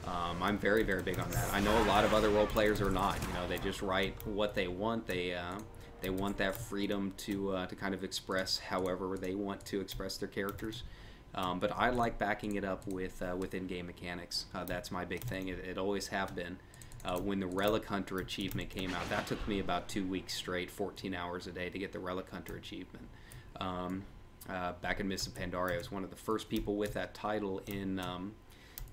I'm very, very big on that. I know a lot of other role players are not. They just write what they want. They want that freedom to kind of express however they want to express their characters. But I like backing it up with in-game mechanics. That's my big thing. It always have been. When the Relic Hunter achievement came out, that took me about 2 weeks straight, 14 hours a day to get the Relic Hunter achievement. Back in Mists of Pandaria, I was one of the first people with that title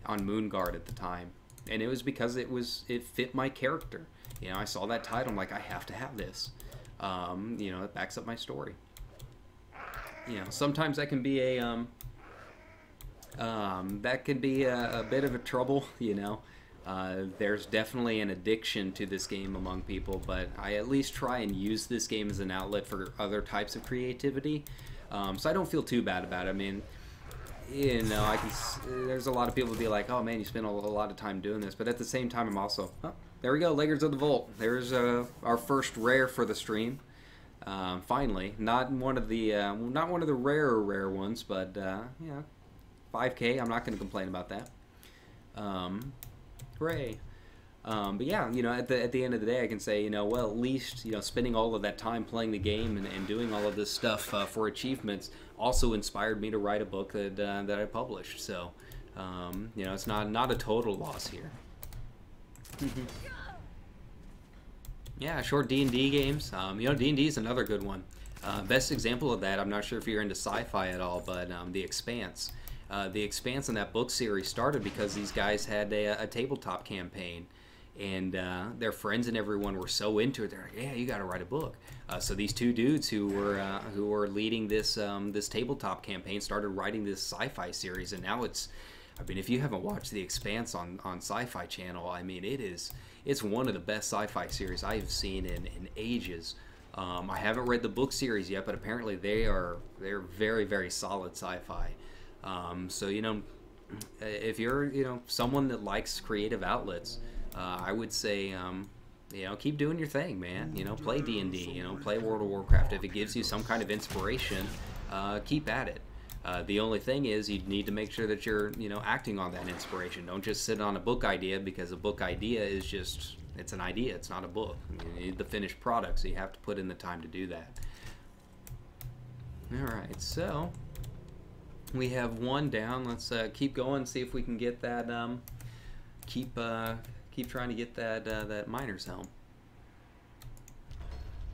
on Moonguard at the time, and it was because it fit my character. I saw that title, I'm like, I have to have this. It backs up my story. Sometimes that can be a bit of a trouble, There's definitely an addiction to this game among people, but I at least try and use this game as an outlet for other types of creativity. So I don't feel too bad about it. I mean, you know, there's a lot of people who be like, oh man, you spend a lot of time doing this, but at the same time, I'm also, oh, there we go, Laggards of the Vault. There's our first rare for the stream. Finally, not one of the rare ones, but yeah, 5K. I'm not going to complain about that. Hooray! But yeah, you know, at the end of the day, I can say, you know, well, at least, you know, spending all of that time playing the game and doing all of this stuff for achievements also inspired me to write a book that I published. So, you know, it's not a total loss here. Yeah, short D&D games. You know, D&D is another good one. Best example of that, I'm not sure if you're into sci-fi at all, but The Expanse. The Expanse in that book series started because these guys had a tabletop campaign, and their friends and everyone were so into it. They're like, "Yeah, you got to write a book." So these two dudes who were leading this tabletop campaign started writing this sci-fi series, and now it's, I mean, if you haven't watched The Expanse on Sci-Fi Channel, I mean, it's one of the best sci-fi series I've seen in ages. I haven't read the book series yet, but apparently they're very, very solid sci-fi. So, you know, if you're, you know, someone that likes creative outlets, I would say, you know, keep doing your thing, man. You know, play D&D, you know, play World of Warcraft. If it gives you some kind of inspiration, keep at it. The only thing is you need to make sure that you're, you know, acting on that inspiration. Don't just sit on a book idea, because a book idea is just, it's an idea. It's not a book. You need the finished product, so you have to put in the time to do that. All right, so we have one down. Let's keep going, see if we can get that, keep trying to get that miner's helm.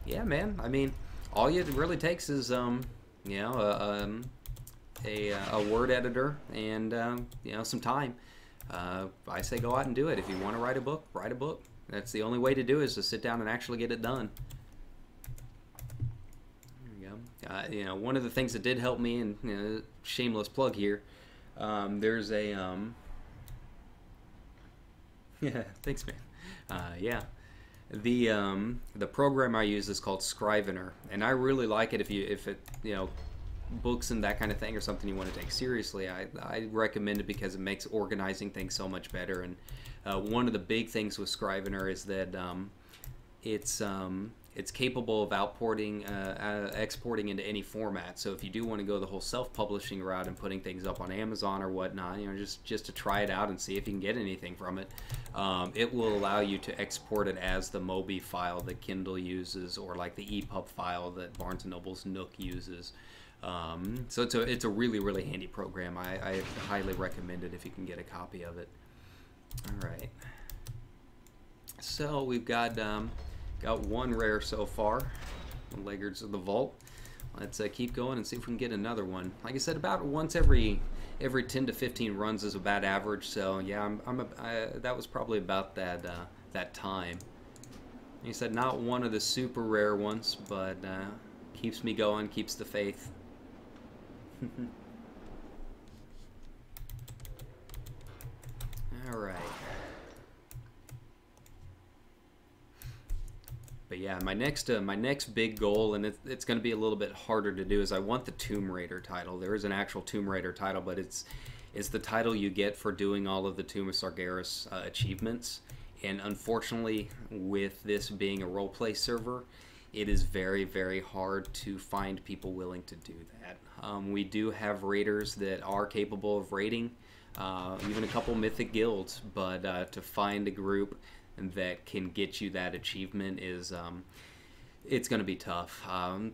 Yeah, man. I mean, all it really takes is, you know, a word editor and you know, some time. I say go out and do it. If you want to write a book, write a book. That's the only way to do it, is to sit down and actually get it done. There you go. You know, one of the things that did help me, and you know, shameless plug here, there's a yeah, thanks, man. Yeah, the program I use is called Scrivener, and I really like it. If it, you know, books and that kind of thing or something you want to take seriously, I recommend it because it makes organizing things so much better. And one of the big things with Scrivener is that it's capable of exporting into any format. So if you do want to go the whole self-publishing route and putting things up on Amazon or whatnot, you know, just to try it out and see if you can get anything from it, it will allow you to export it as the Mobi file that Kindle uses, or like the EPUB file that Barnes & Noble's Nook uses. So it's a really, really handy program. I highly recommend it if you can get a copy of it. All right. So we've got one rare so far, the Laggards of the Vault. Let's keep going and see if we can get another one. Like I said, about once every 10 to 15 runs is about average. So yeah, that was probably about that time. Like I said, not one of the super rare ones, but keeps me going, keeps the faith. All right. But yeah, my next big goal, and it's going to be a little bit harder to do, is I want the Tomb Raider title. There is an actual Tomb Raider title, but it's the title you get for doing all of the Tomb of Sargeras achievements. And unfortunately, with this being a roleplay server, it is very, very hard to find people willing to do that. We do have raiders that are capable of raiding, even a couple mythic guilds, but to find a group that can get you that achievement is it's going to be tough.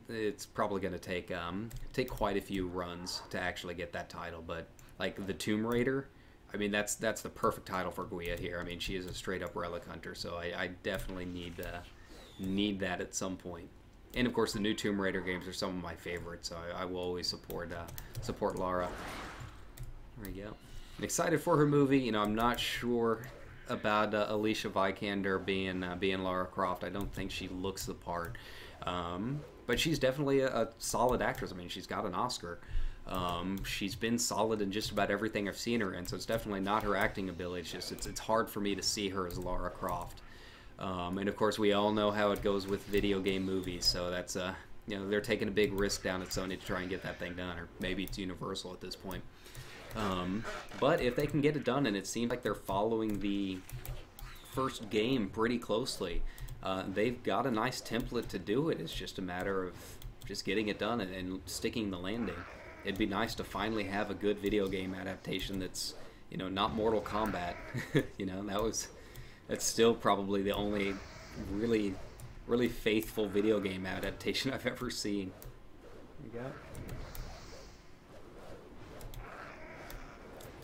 It's probably going to take quite a few runs to actually get that title. But like the Tomb Raider, I mean, that's the perfect title for Guia here. I mean, she is a straight up relic hunter, so I definitely need that at some point. And of course, the new Tomb Raider games are some of my favorites, so I will always support Lara. There we go. I'm excited for her movie. You know, I'm not sure about Alicia Vikander being Lara Croft. I don't think she looks the part, but she's definitely a solid actress. I mean, she's got an Oscar. She's been solid in just about everything I've seen her in, so it's definitely not her acting ability. It's just it's hard for me to see her as Lara Croft. And of course, we all know how it goes with video game movies, so that's you know, they're taking a big risk down at Sony to try and get that thing done, or maybe it's Universal at this point. But if they can get it done, and it seems like they're following the first game pretty closely, they've got a nice template to do it. It's just a matter of just getting it done and sticking the landing. It'd be nice to finally have a good video game adaptation that's, you know, not Mortal Kombat. You know, that's still probably the only really faithful video game adaptation I've ever seen. There you go.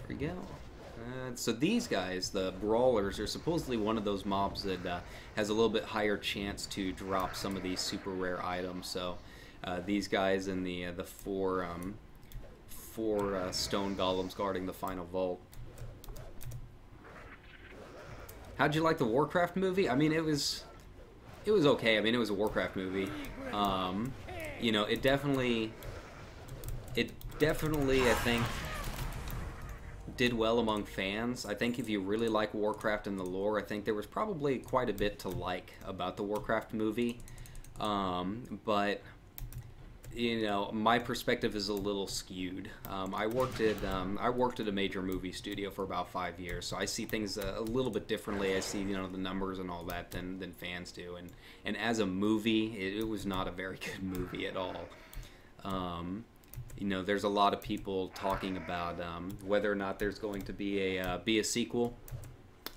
There we go. So these guys, the brawlers, are supposedly one of those mobs that has a little bit higher chance to drop some of these super rare items. So these guys and the four stone golems guarding the final vault. How'd you like the Warcraft movie? I mean, it was okay. I mean, it was a Warcraft movie. You know, it definitely I think did well among fans. I think if you really like Warcraft and the lore, I think there was probably quite a bit to like about the Warcraft movie. But you know, my perspective is a little skewed. I worked at a major movie studio for about 5 years, so I see things a little bit differently. I see, you know, the numbers and all that than fans do. And as a movie, it was not a very good movie at all. You know, there's a lot of people talking about whether or not there's going to be a sequel.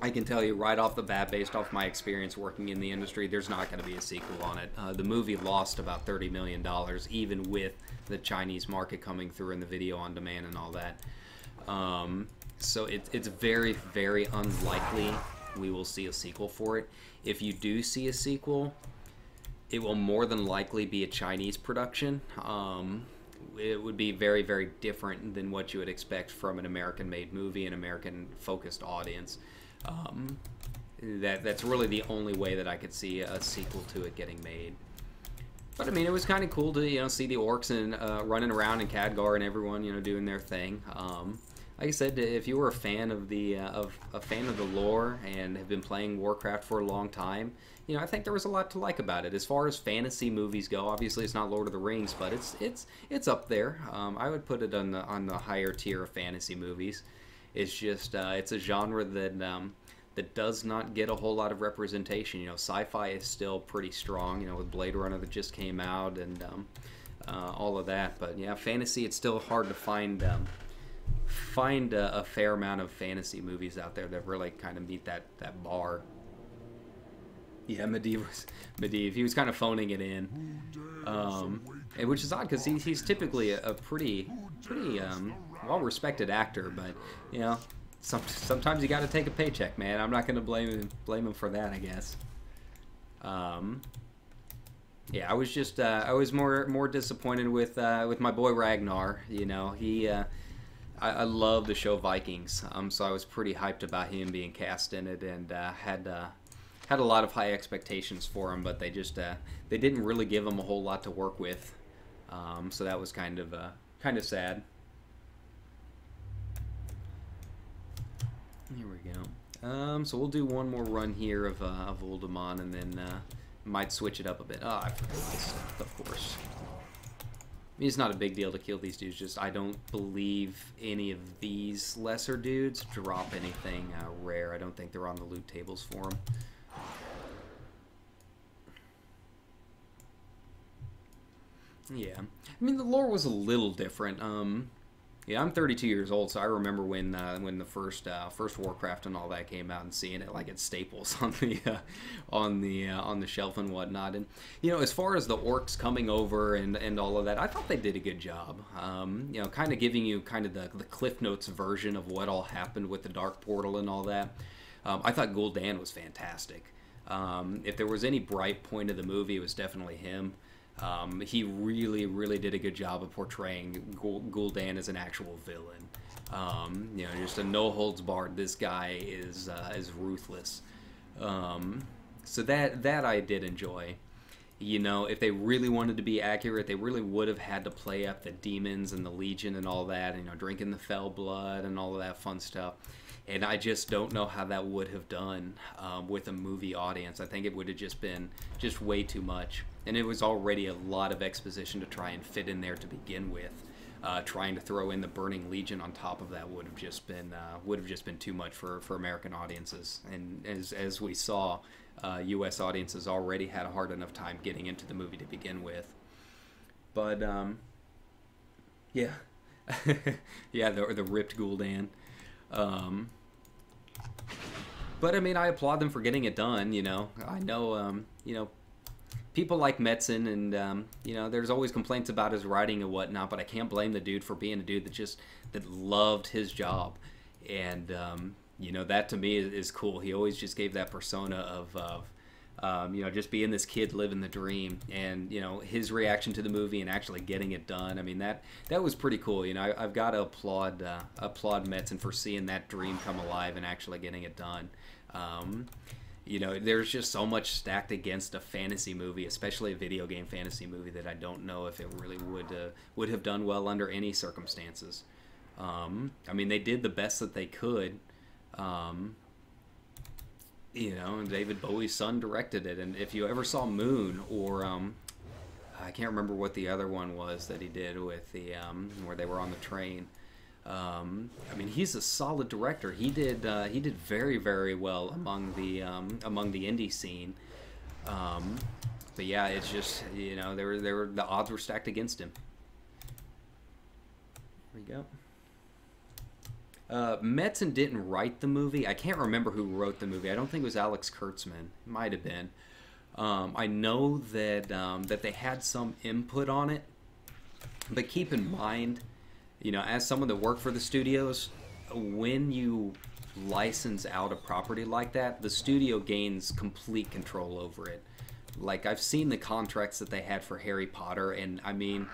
I can tell you right off the bat, based off my experience working in the industry, there's not going to be a sequel on it. The movie lost about $30 million, even with the Chinese market coming through in the video on demand and all that. So it's very, very unlikely we will see a sequel for it. If you do see a sequel, it will more than likely be a Chinese production. It would be very, very different than what you would expect from an American-made movie, an American-focused audience. That's really the only way that I could see a sequel to it getting made. But I mean, it was kind of cool to, you know, see the orcs and running around in Khadgar and everyone, you know, doing their thing. Like I said, if you were a fan of the lore and have been playing Warcraft for a long time, you know, I think there was a lot to like about it. As far as fantasy movies go, obviously it's not Lord of the Rings, but it's up there. I would put it on the higher tier of fantasy movies. It's just it's a genre that does not get a whole lot of representation. You know, sci-fi is still pretty strong. You know, with Blade Runner that just came out and all of that. But yeah, fantasy, it's still hard to find a fair amount of fantasy movies out there that really kind of meet that bar. Yeah, Medivh, he was kind of phoning it in, and which is odd because he's typically a pretty well-respected actor, but you know, sometimes you got to take a paycheck, man. I'm not going to blame him for that, I guess. Yeah, I was more disappointed with my boy Ragnar. You know, I love the show Vikings, so I was pretty hyped about him being cast in it, and had a lot of high expectations for him, but they didn't really give him a whole lot to work with, so that was kind of sad. Here we go. So we'll do one more run here of Uldaman, and then might switch it up a bit. Oh, I forgot this, of course. I mean, it's not a big deal to kill these dudes, just I don't believe any of these lesser dudes drop anything rare. I don't think they're on the loot tables for them. Yeah, I mean, the lore was a little different. Yeah, I'm 32 years old, so I remember when the first Warcraft and all that came out, and seeing it like at Staples on the shelf and whatnot. And you know, as far as the orcs coming over and all of that, I thought they did a good job. You know, kind of giving you kind of the Cliff Notes version of what all happened with the Dark Portal and all that. I thought Gul'dan was fantastic. If there was any bright point of the movie, it was definitely him. He really did a good job of portraying Gul'dan as an actual villain. You know, just a no holds barred. This guy is ruthless. So that I did enjoy. you know, if they really wanted to be accurate, they really would have had to play up the demons and the Legion and all that, you know, drinking the fell blood and all of that fun stuff. And I just don't know how that would have done with a movie audience. I think it would have just been just way too much. And it was already a lot of exposition to try and fit in there to begin with. Trying to throw in the Burning Legion on top of that would have just been too much for American audiences. And as we saw, U.S. audiences already had a hard enough time getting into the movie to begin with. But yeah, yeah, the ripped Gul'dan. But I mean, I applaud them for getting it done. You know, I know you know, people like Metzen, and you know, there's always complaints about his writing and whatnot, but I can't blame the dude for being a dude that loved his job. And you know, that to me is cool. He always just gave that persona of you know, just being this kid living the dream. And you know, his reaction to the movie and actually getting it done, I mean, that was pretty cool. You know, I've got to applaud Metzen for seeing that dream come alive and actually getting it done. You know, there's just so much stacked against a fantasy movie, especially a video game fantasy movie, that I don't know if it really would have done well under any circumstances. I mean, they did the best that they could. You know, and David Bowie's son directed it. And if you ever saw Moon, or I can't remember what the other one was that he did with the where they were on the train. I mean, he's a solid director. He did very, very well among the indie scene. But yeah, it's just, you know, the odds were stacked against him. There we go. Metzen didn't write the movie. I can't remember who wrote the movie. I don't think it was Alex Kurtzman. It might have been. I know that that they had some input on it, but keep in mind, you know, as someone that worked for the studios, when you license out a property like that, the studio gains complete control over it. Like, I've seen the contracts that they had for Harry Potter, and I mean,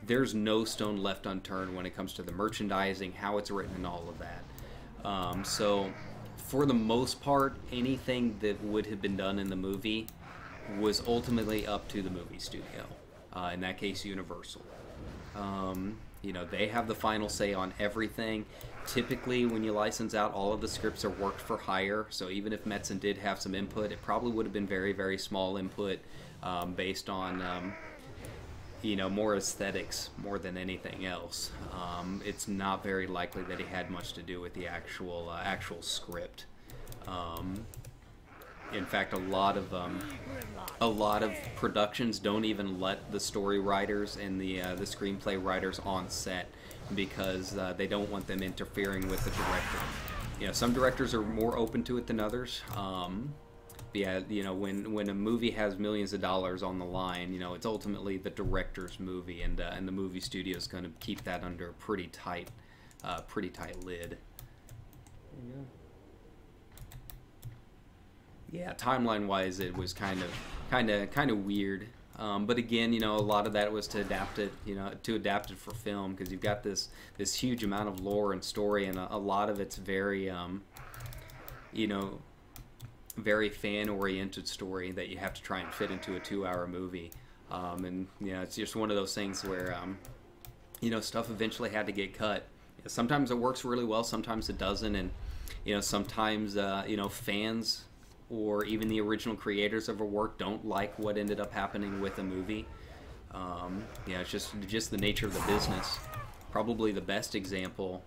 there's no stone left unturned when it comes to the merchandising, how it's written, and all of that. So, for the most part, anything that would have been done in the movie was ultimately up to the movie studio. In that case, Universal. You know, they have the final say on everything. Typically, when you license out, all of the scripts are worked for hire. So even if Metzen did have some input, it probably would have been very, very small input based on, you know, more aesthetics more than anything else. It's not very likely that he had much to do with the actual script. In fact, a lot of productions don't even let the story writers and the screenplay writers on set because they don't want them interfering with the director. You know, some directors are more open to it than others. Yeah, you know, when a movie has millions of dollars on the line, you know, it's ultimately the director's movie, and the movie studio is going to keep that under a pretty tight lid. There you go. Yeah, timeline-wise, it was kind of weird. But again, you know, a lot of that was to adapt it, for film, because you've got this huge amount of lore and story, and a lot of it's very, you know, very fan-oriented story that you have to try and fit into a 2-hour movie. And you know, it's just one of those things where, you know, stuff eventually had to get cut. Sometimes it works really well, sometimes it doesn't, and you know, sometimes you know, fans or even the original creators of a work don't like what ended up happening with a movie. Yeah, it's just the nature of the business. Probably the best example,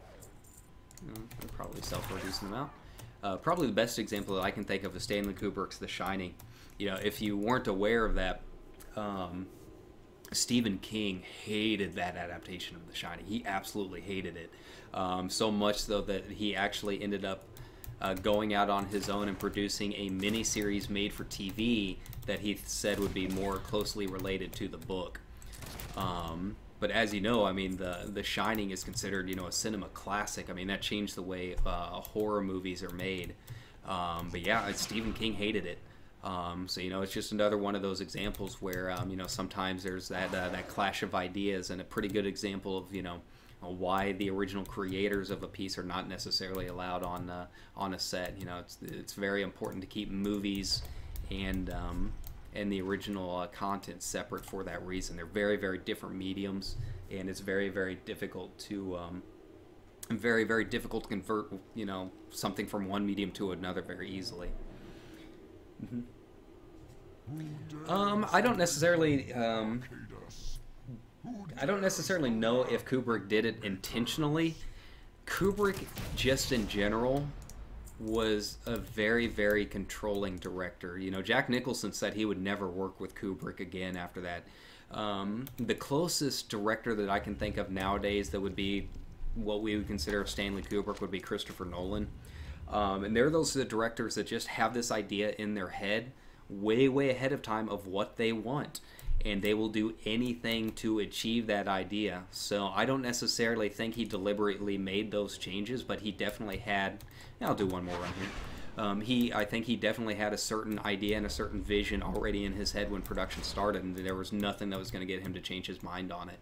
I'm probably self-reducing them out. Probably the best example that I can think of is Stanley Kubrick's The Shining. You know, if you weren't aware of that, Stephen King hated that adaptation of The Shining. He absolutely hated it. So much so that he actually ended up going out on his own and producing a miniseries made for TV that he said would be more closely related to the book. But as you know, I mean, the Shining is considered, you know, a cinema classic. I mean, that changed the way horror movies are made. But yeah, Stephen King hated it. So, you know, it's just another one of those examples where, you know, sometimes there's that clash of ideas, and a pretty good example of, you know, why the original creators of a piece are not necessarily allowed on a set. You know, it's very important to keep movies and and the original content separate for that reason. They're very, very different mediums, and it's very, very difficult to very difficult to convert, you know, something from one medium to another very easily. I don't necessarily know if Kubrick did it intentionally. Kubrick, just in general, was a very, very controlling director. You know, Jack Nicholson said he would never work with Kubrick again after that. The closest director that I can think of nowadays that would be what we would consider Stanley Kubrick would be Christopher Nolan. And they're those directors that just have this idea in their head way, way ahead of time of what they want. And they will do anything to achieve that idea. So I don't necessarily think he deliberately made those changes, but he definitely had... I'll do one more run here. I think he definitely had a certain idea and a certain vision already in his head when production started, and there was nothing that was going to get him to change his mind on it.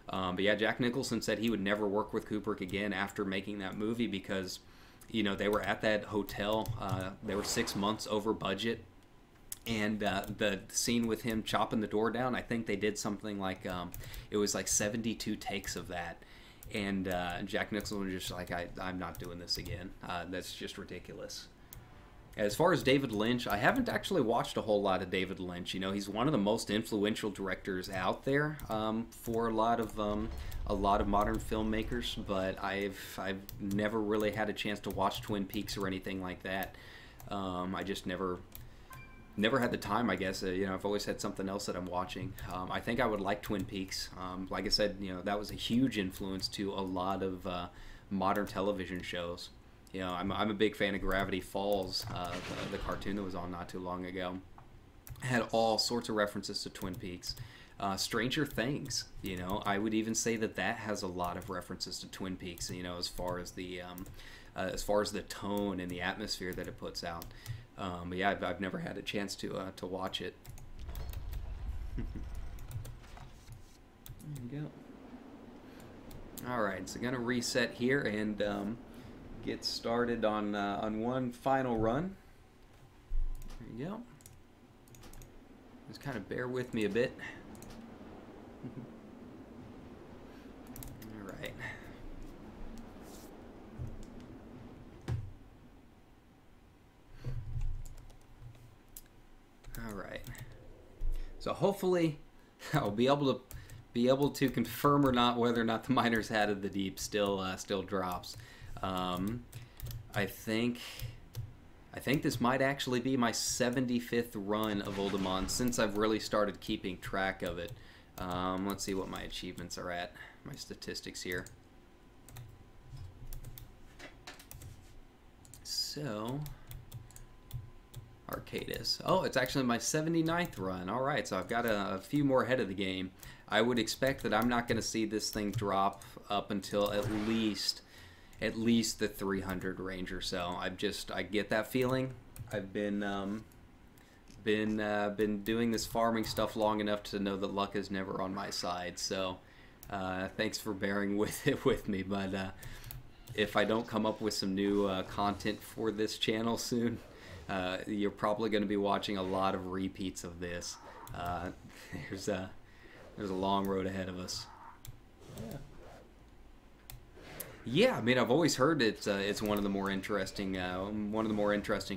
But yeah, Jack Nicholson said he would never work with Kubrick again after making that movie because, you know, they were at that hotel. They were 6 months over budget. And the scene with him chopping the door down, I think they did something like, it was like 72 takes of that. And Jack Nicholson was just like, I'm not doing this again. That's just ridiculous. As far as David Lynch, I haven't actually watched a whole lot of David Lynch. You know, he's one of the most influential directors out there for a lot of modern filmmakers. But I've never really had a chance to watch Twin Peaks or anything like that. I just never had the time, I guess. You know, I've always had something else that I'm watching. I think I would like Twin Peaks. Like I said, you know, that was a huge influence to a lot of modern television shows. You know, I'm a big fan of Gravity Falls, the cartoon that was on not too long ago. It had all sorts of references to Twin Peaks. Stranger Things, you know, I would even say that has a lot of references to Twin Peaks. You know, as far as the tone and the atmosphere that it puts out. But yeah, I've never had a chance to watch it. There you go. All right, so gonna reset here and get started on one final run. There you go. Just kind of bear with me a bit. All right. All right. So hopefully I'll be able to confirm or not whether or not the Miner's Hat of the Deep still drops. I think this might actually be my 75th run of Uldaman since I've really started keeping track of it. Let's see what my achievements are at, my statistics here. So, Arcadis. Oh, it's actually my 79th run. All right, so I've got a few more ahead of the game. I would expect that I'm not going to see this thing drop up until at least the 300 range or so. I get that feeling. I've been doing this farming stuff long enough to know that luck is never on my side. So thanks for bearing with it with me. But if I don't come up with some new content for this channel soon, you're probably going to be watching a lot of repeats of this. There's a long road ahead of us. Yeah, I mean, I've always heard it's one of the more interesting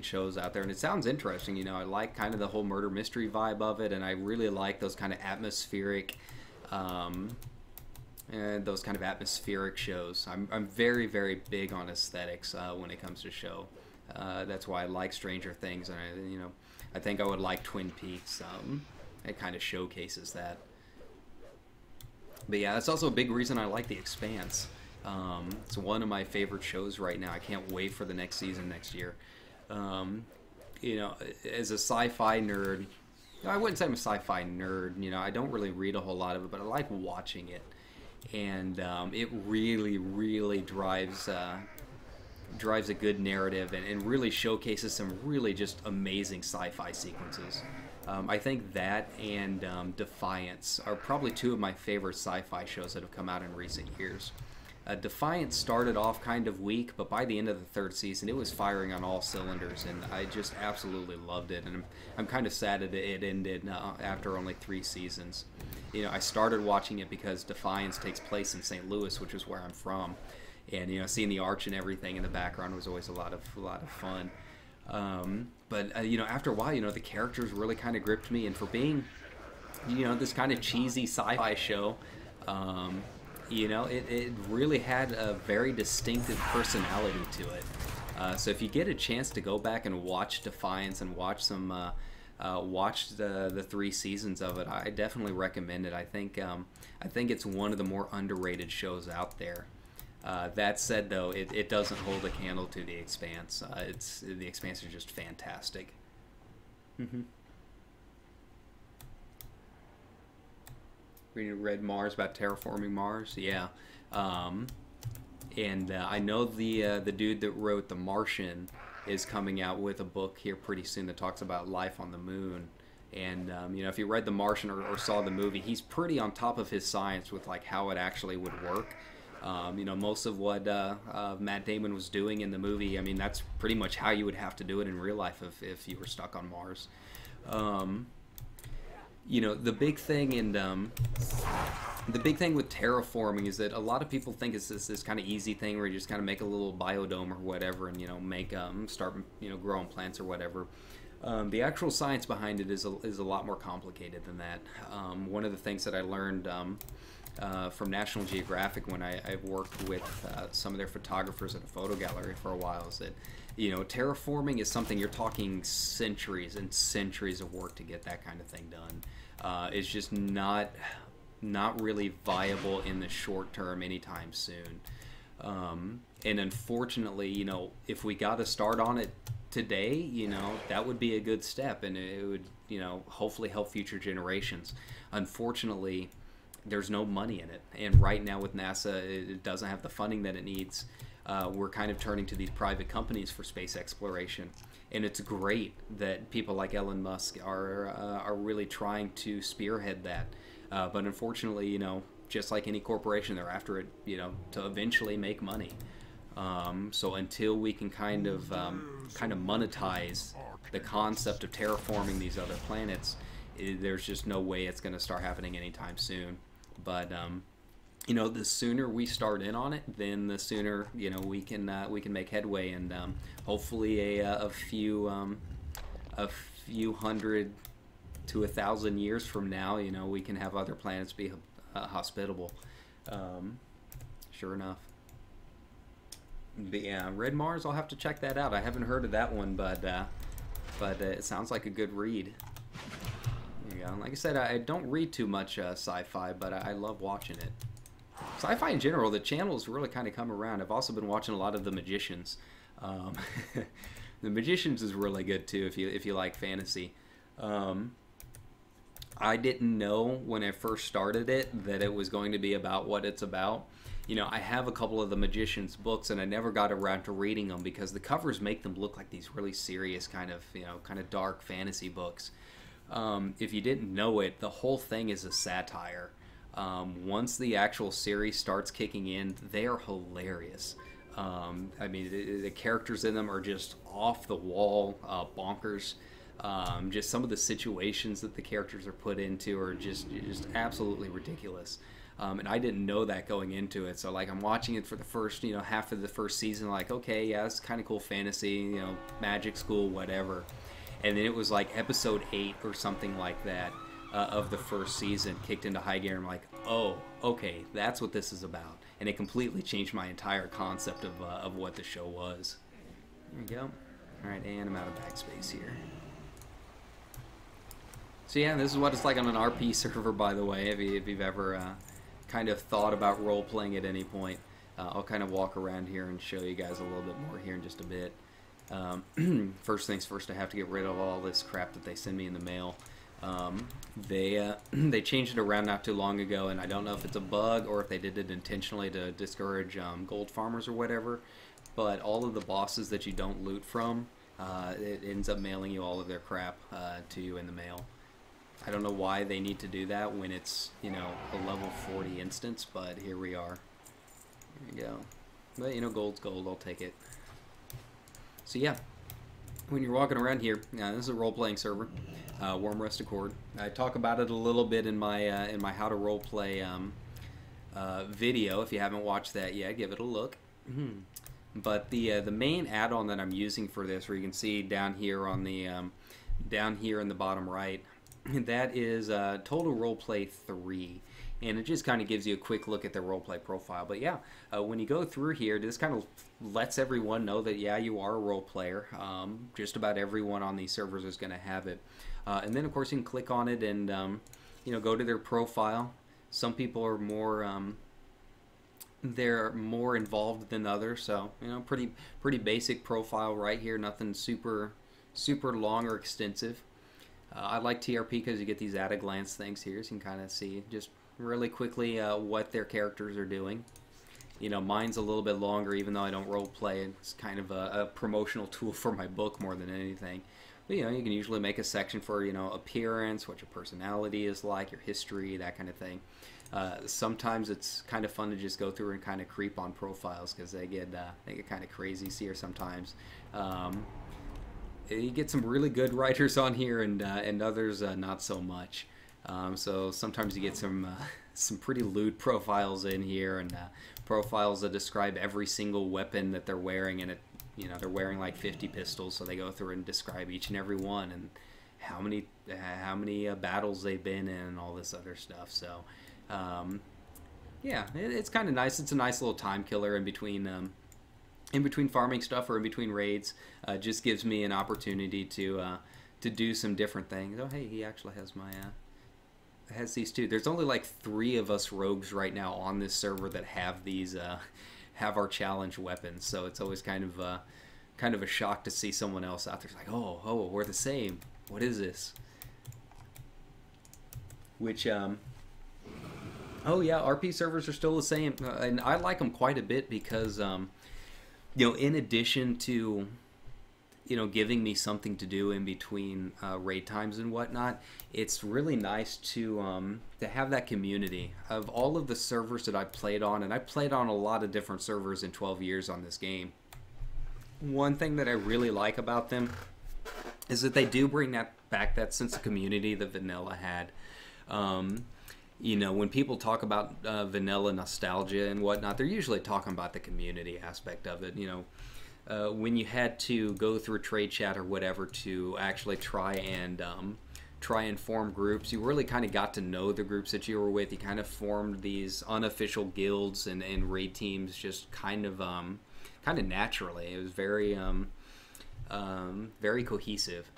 shows out there, and it sounds interesting. You know, I like kind of the whole murder mystery vibe of it, and I really like those kind of atmospheric, shows. I'm very, very big on aesthetics when it comes to show. That's why I like Stranger Things, and I think I would like Twin Peaks. It kind of showcases that. But yeah, that's also a big reason I like The Expanse. It's one of my favorite shows right now. I can't wait for the next season next year. You know, as a sci-fi nerd, I wouldn't say I'm a sci-fi nerd. You know, I don't really read a whole lot of it, but I like watching it, and it really, really drives a good narrative and really showcases some really just amazing sci-fi sequences. I think that and Defiance are probably two of my favorite sci-fi shows that have come out in recent years. Defiance started off kind of weak, but by the end of the third season, it was firing on all cylinders, and I just absolutely loved it. And I'm kind of sad that it ended after only 3 seasons. You know, I started watching it because Defiance takes place in St. Louis, which is where I'm from, and you know, seeing the arch and everything in the background was always a lot of fun. But you know, after a while, you know, the characters really kind of gripped me, and for being, you know, this kind of cheesy sci-fi show. You know, it really had a very distinctive personality to it. So if you get a chance to go back and watch Defiance and watch watch the 3 seasons of it, I definitely recommend it. I think it's one of the more underrated shows out there. That said, though, it doesn't hold a candle to The Expanse. The Expanse is just fantastic. Read Mars, about terraforming Mars, yeah. And I know the dude that wrote The Martian is coming out with a book here pretty soon that talks about life on the moon. And you know, if you read The Martian or saw the movie, he's pretty on top of his science with like how it actually would work. You know, most of what Matt Damon was doing in the movie, I mean, that's pretty much how you would have to do it in real life if you were stuck on Mars. You know, the big thing with terraforming is that a lot of people think it's this kind of easy thing where you just kind of make a little biodome or whatever, and you know, start growing plants or whatever. The actual science behind it is a lot more complicated than that. One of the things that I learned from National Geographic when I've worked with some of their photographers at a photo gallery for a while is that, you know, terraforming is something you're talking centuries and centuries of work to get that kind of thing done. It's just not really viable in the short term anytime soon. And unfortunately, you know, if we got to start on it today, you know, that would be a good step, and it would, you know, hopefully help future generations. Unfortunately, there's no money in it, and right now with NASA, it doesn't have the funding that it needs. We're kind of turning to these private companies for space exploration, and it's great that people like Elon Musk are really trying to spearhead that. But unfortunately, you know, just like any corporation, they're after it, you know, to eventually make money. So until we can kind of monetize the concept of terraforming these other planets, there's just no way it's going to start happening anytime soon. But you know, the sooner we start in on it, then the sooner, you know, we can make headway, and hopefully a few hundred to 1,000 years from now, you know, we can have other planets be hospitable. Sure enough. But yeah, Red Mars, I'll have to check that out. I haven't heard of that one, but it sounds like a good read. There you go. Like I said, I don't read too much sci-fi, but I love watching it. Sci-fi in general, the channel's really kind of come around. I've also been watching a lot of The Magicians. The Magicians is really good too if you like fantasy. I didn't know when I first started it that it was going to be about what it's about. You know, I have a couple of the Magicians books, and I never got around to reading them because the covers make them look like these really serious kind of dark fantasy books. If you didn't know it, the whole thing is a satire. Once the actual series starts kicking in, they are hilarious. I mean, the characters in them are just off the wall, bonkers. Just some of the situations that the characters are put into are just absolutely ridiculous. And I didn't know that going into it. So like, I'm watching it for the first, you know, half of the first season, like, okay, yeah, it's kind of cool fantasy, you know, magic school, whatever. And then it was like episode 8 or something like that of the first season kicked into high gear. I'm like, oh, okay, that's what this is about. And it completely changed my entire concept of what the show was. There we go. All right, and I'm out of backspace here. So yeah, this is what it's like on an RP server, by the way, if you've ever kind of thought about role-playing at any point. I'll kind of walk around here and show you guys a little bit more here in just a bit. First things first, I have to get rid of all this crap that they send me in the mail. They changed it around not too long ago, and I don't know if it's a bug or if they did it intentionally to discourage gold farmers or whatever, but all of the bosses that you don't loot from, it ends up mailing you all of their crap to you in the mail. I don't know why they need to do that when it's, you know, a level 40 instance, but here we are. There you go. But, you know, gold's gold. I'll take it. So, yeah. When you're walking around here, this is a role-playing server, Warm Rest Accord. I talk about it a little bit in my How to Roleplay video. If you haven't watched that yet, give it a look. But the main add-on that I'm using for this, where you can see down here on the down here in the bottom right, that is Total Roleplay 3. And it just kind of gives you a quick look at their roleplay profile. But yeah, when you go through here, this kind of lets everyone know that, yeah, you are a role player. Just about everyone on these servers is going to have it. And then, of course, you can click on it and, you know, go to their profile. Some people are more, they're more involved than others. So, you know, pretty basic profile right here. Nothing super long or extensive. I like TRP because you get these at-a-glance things here. So you can kind of see just really quickly what their characters are doing. You know, mine's a little bit longer, even though I don't role play. It's kind of a promotional tool for my book more than anything. But, you know, you can usually make a section for, you know, appearance, what your personality is like, your history, that kind of thing. Sometimes it's kind of fun to just go through and kind of creep on profiles because they get kind of crazy here sometimes. You get some really good writers on here and others not so much. So sometimes you get some pretty lewd profiles in here, and profiles that describe every single weapon that they're wearing, and you know, they're wearing like 50 pistols, so they go through and describe each and every one and how many battles they've been in and all this other stuff. So yeah, it's kind of nice. It's a nice little time killer in between farming stuff or in between raids. Just gives me an opportunity to do some different things. Oh, hey, he actually has my has these two. There's only like 3 of us rogues right now on this server that have these have our challenge weapons. So it's always kind of a shock to see someone else out there. It's like, oh, we're the same. What is this? Which oh yeah, RP servers are still the same, and I like them quite a bit because you know, in addition to, you know, giving me something to do in between raid times and whatnot, it's really nice to have that community. Of all of the servers that I played on, and I played on a lot of different servers in 12 years on this game, one thing that I really like about them is that they do bring back that sense of community that vanilla had. You know, when people talk about vanilla nostalgia and whatnot, they're usually talking about the community aspect of it. You know, when you had to go through trade chat or whatever to actually try and form groups, you really kind of got to know the groups that you were with. You kind of formed these unofficial guilds and raid teams just kind of naturally. It was very very cohesive,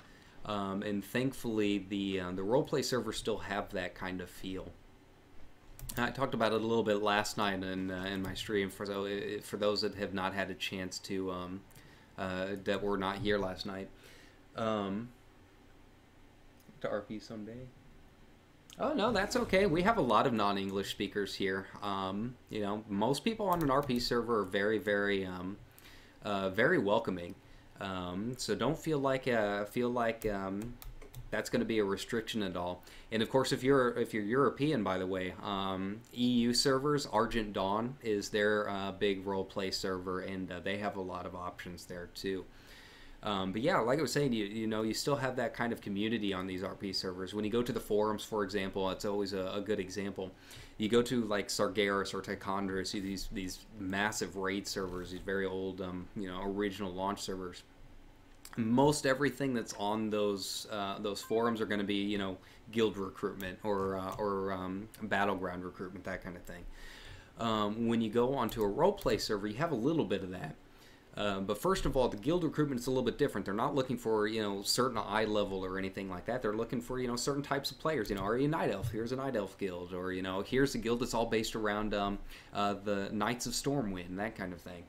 and thankfully the roleplay servers still have that kind of feel. I talked about it a little bit last night in my stream for those that have not had a chance to that were not here last night. To RP someday. Oh no, that's okay. We have a lot of non-English speakers here. You know, most people on an RP server are very, very, very welcoming. So don't feel like that's going to be a restriction at all. And of course, if you're European, by the way, EU servers, Argent Dawn is their big roleplay server, and they have a lot of options there too. But yeah, like I was saying, you know, you still have that kind of community on these RP servers. When you go to the forums, for example, it's always a good example. You go to like Sargeras or Tichondra, see these massive raid servers, these very old, you know, original launch servers. Most everything that's on those forums are going to be, you know, guild recruitment or battleground recruitment, that kind of thing. When you go onto a roleplay server, you have a little bit of that. But first of all, the guild recruitment is a little bit different. They're not looking for, you know, certain eye level or anything like that. They're looking for, you know, certain types of players. You know, are you a Night Elf? Here's a Night Elf guild. Or, you know, here's a guild that's all based around the Knights of Stormwind, that kind of thing.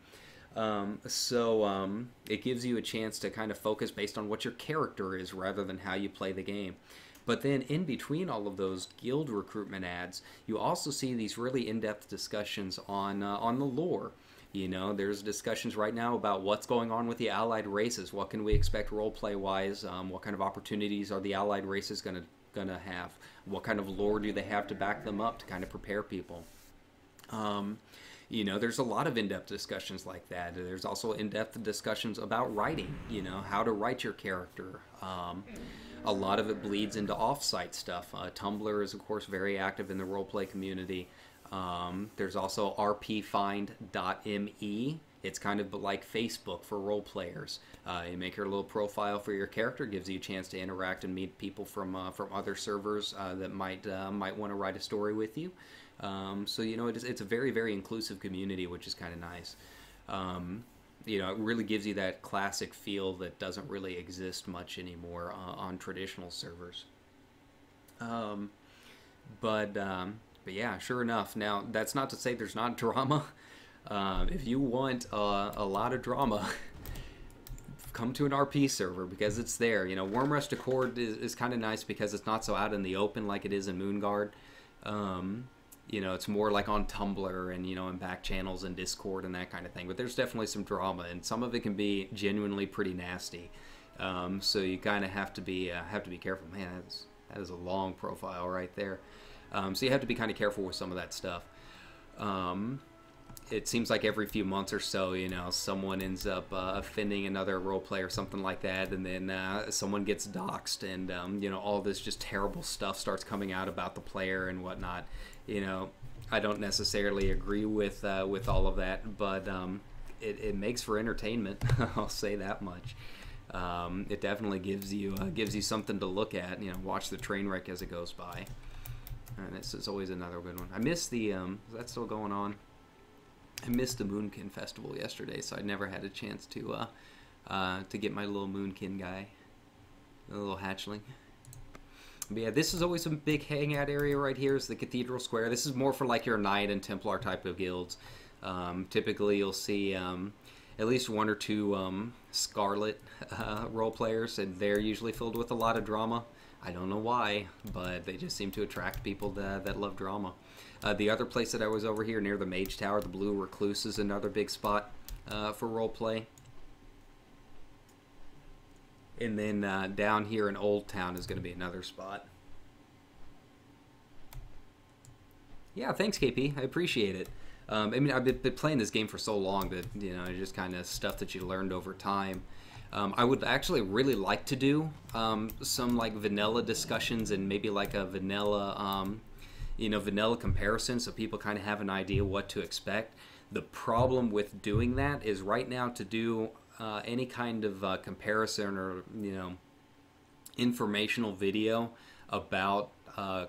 It gives you a chance to kind of focus based on what your character is rather than how you play the game. But then in between all of those guild recruitment ads, you also see these really in-depth discussions on the lore. You know, there's discussions right now about what's going on with the allied races. What can we expect roleplay-wise? What kind of opportunities are the allied races gonna have? What kind of lore do they have to back them up to kind of prepare people? You know, there's a lot of in-depth discussions like that. There's also in-depth discussions about writing, you know, how to write your character. A lot of it bleeds into off-site stuff. Tumblr is, of course, very active in the roleplay community. There's also rpfind.me. It's kind of like Facebook for role players. You make your little profile for your character, gives you a chance to interact and meet people from other servers that might want to write a story with you. So you know, it's a very, very inclusive community, which is kind of nice. You know, it really gives you that classic feel that doesn't really exist much anymore on traditional servers. But yeah, sure enough. Now, that's not to say there's not drama. If you want a lot of drama, come to an RP server because it's there. You know, Wormrest Accord is kind of nice because it's not so out in the open like it is in Moonguard. You know, it's more like on Tumblr and, you know, in back channels and Discord and that kind of thing. But there's definitely some drama, and some of it can be genuinely pretty nasty. So you kind of have to be careful. Man, that is a long profile right there. So you have to be kind of careful with some of that stuff. It seems like every few months or so, you know, someone ends up offending another role player or something like that, and then someone gets doxxed, and you know, all this just terrible stuff starts coming out about the player and whatnot. You know, I don't necessarily agree with all of that, but it makes for entertainment. I'll say that much. It definitely gives you something to look at. You know, watch the train wreck as it goes by. And this is always another good one. I missed the is that still going on? I missed the Moonkin Festival yesterday, so I never had a chance to get my little Moonkin guy, the little hatchling. But yeah, this is always a big hangout area right here. Is the Cathedral Square. This is more for like your Knight and Templar type of guilds. Typically, you'll see at least one or two Scarlet role players, and they're usually filled with a lot of drama. I don't know why, but they just seem to attract people that love drama. The other place that I was over here near the Mage Tower, the Blue Recluse, is another big spot for roleplay. And then down here in Old Town is going to be another spot. Yeah, thanks, KP. I appreciate it. I mean, I've been playing this game for so long that, you know, it's just kind of stuff that you learned over time. I would actually really like to do some like vanilla discussions and maybe like a vanilla, you know, vanilla comparison, so people kind of have an idea what to expect. The problem with doing that is right now to do any kind of comparison or, you know, informational video about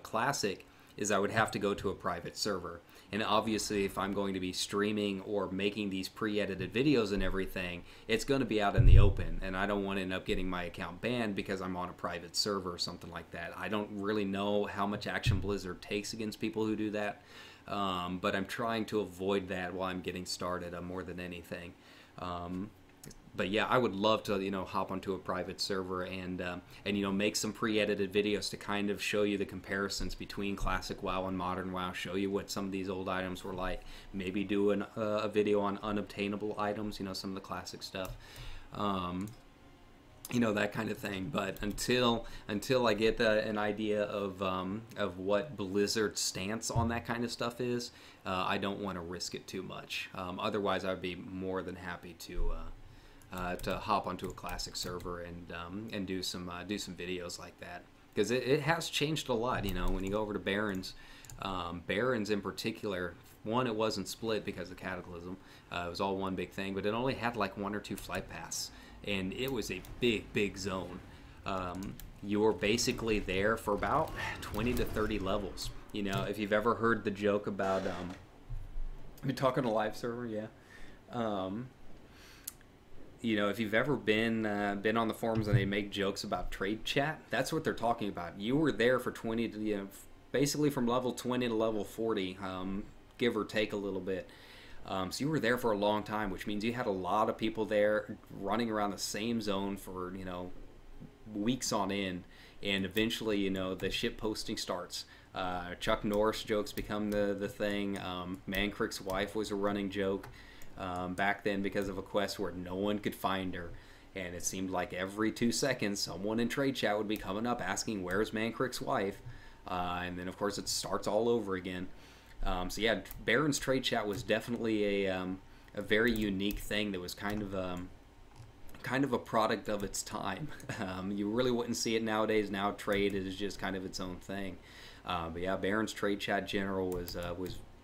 Classic is I would have to go to a private server. And obviously, if I'm going to be streaming or making these pre-edited videos and everything, it's going to be out in the open, and I don't want to end up getting my account banned because I'm on a private server or something like that. I don't really know how much action Blizzard takes against people who do that, but I'm trying to avoid that while I'm getting started more than anything. But yeah, I would love to, you know, hop onto a private server and you know, make some pre-edited videos to kind of show you the comparisons between classic WoW and modern WoW, show you what some of these old items were like, maybe do a video on unobtainable items, you know, some of the classic stuff, you know, that kind of thing. But until I get an idea of what Blizzard's stance on that kind of stuff is, I don't want to risk it too much. Otherwise, I'd be more than happy to hop onto a classic server and do some videos like that, because it has changed a lot. You know, when you go over to Barrens, Barrens in particular, one, it wasn't split because of Cataclysm. It was all one big thing, but it only had like 1 or 2 flight paths, and it was a big zone. You were basically there for about 20 to 30 levels. You know, if you've ever heard the joke about I'm talking to live server, yeah. You know, if you've ever been on the forums and they make jokes about trade chat, that's what they're talking about. You were there for 20 to, you know, basically from level 20 to level 40, give or take a little bit. So you were there for a long time, which means you had a lot of people there running around the same zone for, you know, weeks on end. And eventually, you know, the ship posting starts. Chuck Norris jokes become the thing. Mancrick's wife was a running joke. Back then, because of a quest where no one could find her, and it seemed like every 2 seconds someone in trade chat would be coming up asking where's Mancrick's wife, and then of course it starts all over again. So yeah, Baron's trade chat was definitely a very unique thing that was kind of a product of its time. You really wouldn't see it nowadays. Now trade is just kind of its own thing. But yeah, Baron's trade chat general was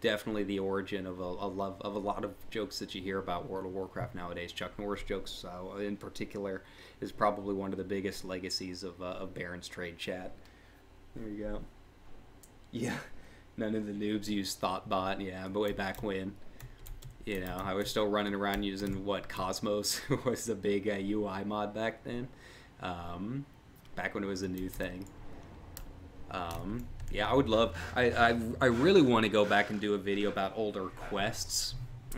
definitely the origin of a lot of jokes that you hear about World of Warcraft nowadays. Chuck Norris jokes, in particular, is probably one of the biggest legacies of Baron's trade chat. There you go. Yeah, none of the noobs used ThoughtBot. Yeah, but way back when. You know, I was still running around using Cosmos was the big UI mod back then. Back when it was a new thing. Yeah, I would love. I really want to go back and do a video about older quests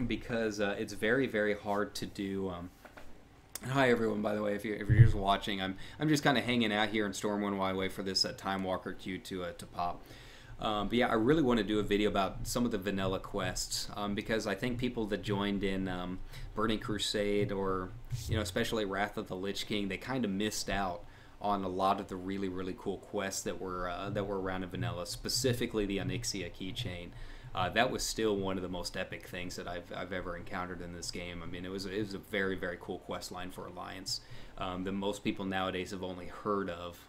because it's very, very hard to do. Hi everyone, by the way, if you're just watching, I'm just kind of hanging out here in Stormwind while I wait for this Time Walker queue to pop. But yeah, I really want to do a video about some of the vanilla quests because I think people that joined in Burning Crusade or especially Wrath of the Lich King, they kind of missed out on a lot of the really, really cool quests that were around in vanilla, specifically the Onyxia keychain. That was still one of the most epic things that I've ever encountered in this game. I mean, it was a very, very cool quest line for Alliance that most people nowadays have only heard of.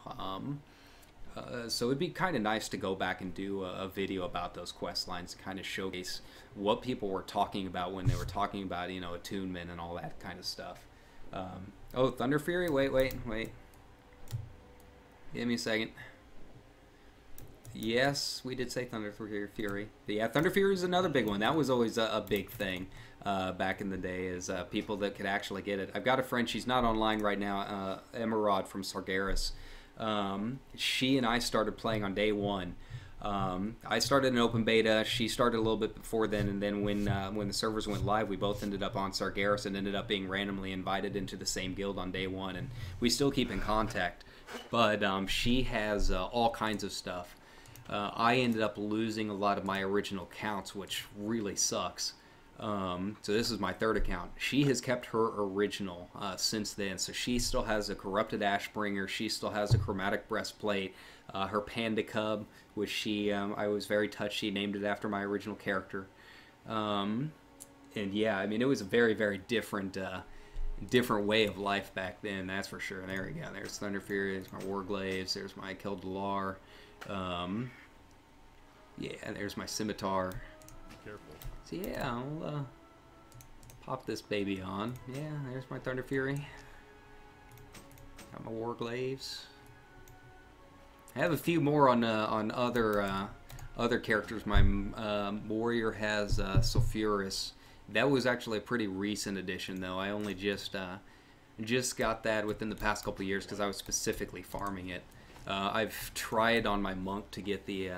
So it'd be kind of nice to go back and do a video about those quest lines, kind of showcase what people were talking about when they were talking about, attunement and all that kind of stuff. Oh, Thunder Fury? Wait. Give me a second. Yes, we did say Thunder Fury. But yeah, Thunder Fury is another big one. That was always a big thing back in the day, is people that could actually get it. I've got a friend, she's not online right now, Emerald from Sargeras. She and I started playing on day one. I started in open beta. She started a little bit before then, and then when the servers went live, we both ended up on Sargeras and ended up being randomly invited into the same guild on day one, and we still keep in contact. But she has all kinds of stuff. I ended up losing a lot of my original counts, which really sucks. So this is my third account. She has kept her original since then. So she still has a Corrupted Ashbringer. She still has a Chromatic Breastplate. Her Panda Cub, which I was very touched. She named it after my original character. And yeah, I mean, it was a very, very different way of life back then, that's for sure. There we go. There's Thunder Fury. There's my Warglaives. There's my Keldalar. Yeah, there's my Scimitar. Be careful. So yeah, I'll pop this baby on. Yeah, there's my Thunder Fury. Got my Warglaives. I have a few more on other characters. My warrior has Sulfuris. That was actually a pretty recent addition, though. I only just got that within the past couple of years because I was specifically farming it. I've tried on my monk to get the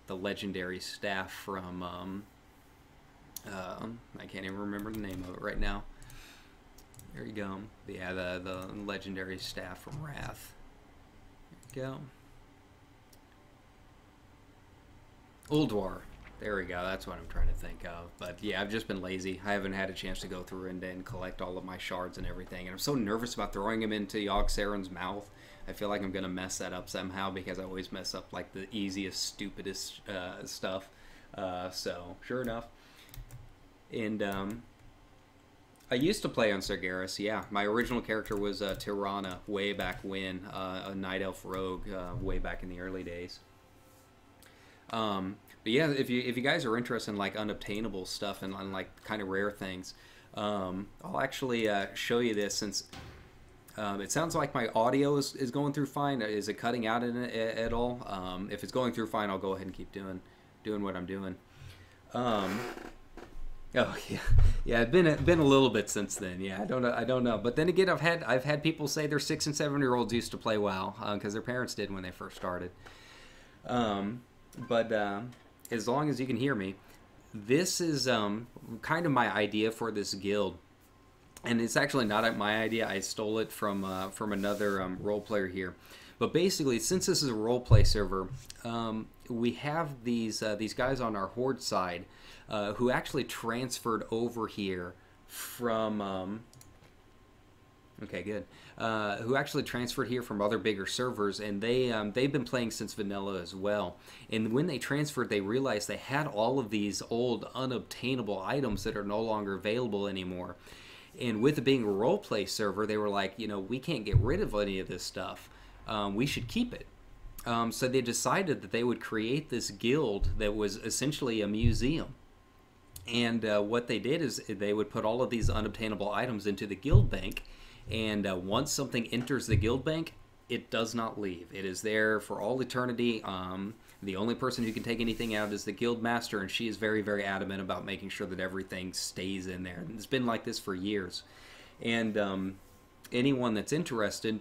legendary staff from I can't even remember the name of it right now. There you go. But yeah, the legendary staff from Wrath. There you go. Ulduar. There we go. That's what I'm trying to think of. But yeah, I've just been lazy. I haven't had a chance to go through and collect all of my shards and everything. And I'm so nervous about throwing them into Yogg-Saron's mouth. I feel like I'm going to mess that up somehow because I always mess up like the easiest, stupidest stuff. So, sure enough. And I used to play on Sargeras, yeah. My original character was Tirana way back when, a Night Elf Rogue way back in the early days. But yeah, if you guys are interested in like unobtainable stuff and like kind of rare things, I'll actually show you this since it sounds like my audio is going through fine. Is it cutting out in it at all? If it's going through fine, I'll go ahead and keep doing what I'm doing. Oh yeah. It's been a little bit since then. Yeah, I don't know. But then again, I've had people say their 6 and 7-year-olds used to play WoW because their parents did when they first started. But as long as you can hear me, this is kind of my idea for this guild, and it's actually not my idea. I stole it from another role player here. But basically, since this is a role play server, we have these guys on our Horde side who actually transferred over here from Okay, good. Who actually transferred here from other bigger servers, and they've been playing since vanilla as well. And when they transferred, they realized they had all of these old unobtainable items that are no longer available anymore. And with it being a roleplay server, they were like, you know, we can't get rid of any of this stuff. We should keep it. So they decided that they would create this guild that was essentially a museum. And what they did is they would put all of these unobtainable items into the guild bank. And once something enters the guild bank, it does not leave. It is there for all eternity. The only person who can take anything out is the guild master, and she is very, very adamant about making sure that everything stays in there. And it's been like this for years. And anyone that's interested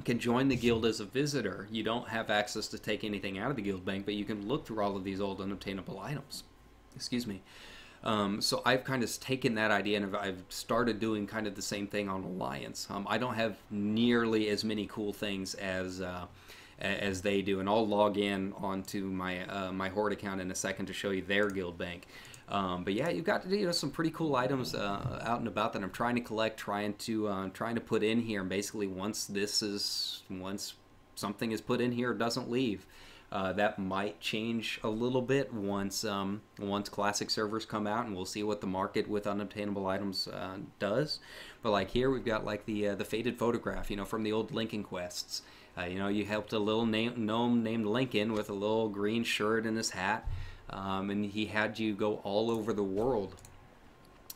can join the guild as a visitor. You don't have access to take anything out of the guild bank, but you can look through all of these old unobtainable items. Excuse me. So I've kind of taken that idea and I've started doing kind of the same thing on Alliance. I don't have nearly as many cool things as they do, and I'll log in onto my my Horde account in a second to show you their guild bank. But yeah, you've got, you know, some pretty cool items out and about that I'm trying to collect, trying to put in here. And basically, once something is put in here, it doesn't leave. That might change a little bit once classic servers come out, and we'll see what the market with unobtainable items does. But like here, we've got like the faded photograph, you know, from the old Lincoln quests. You know, you helped a little gnome named Lincoln with a little green shirt and his hat, and he had you go all over the world.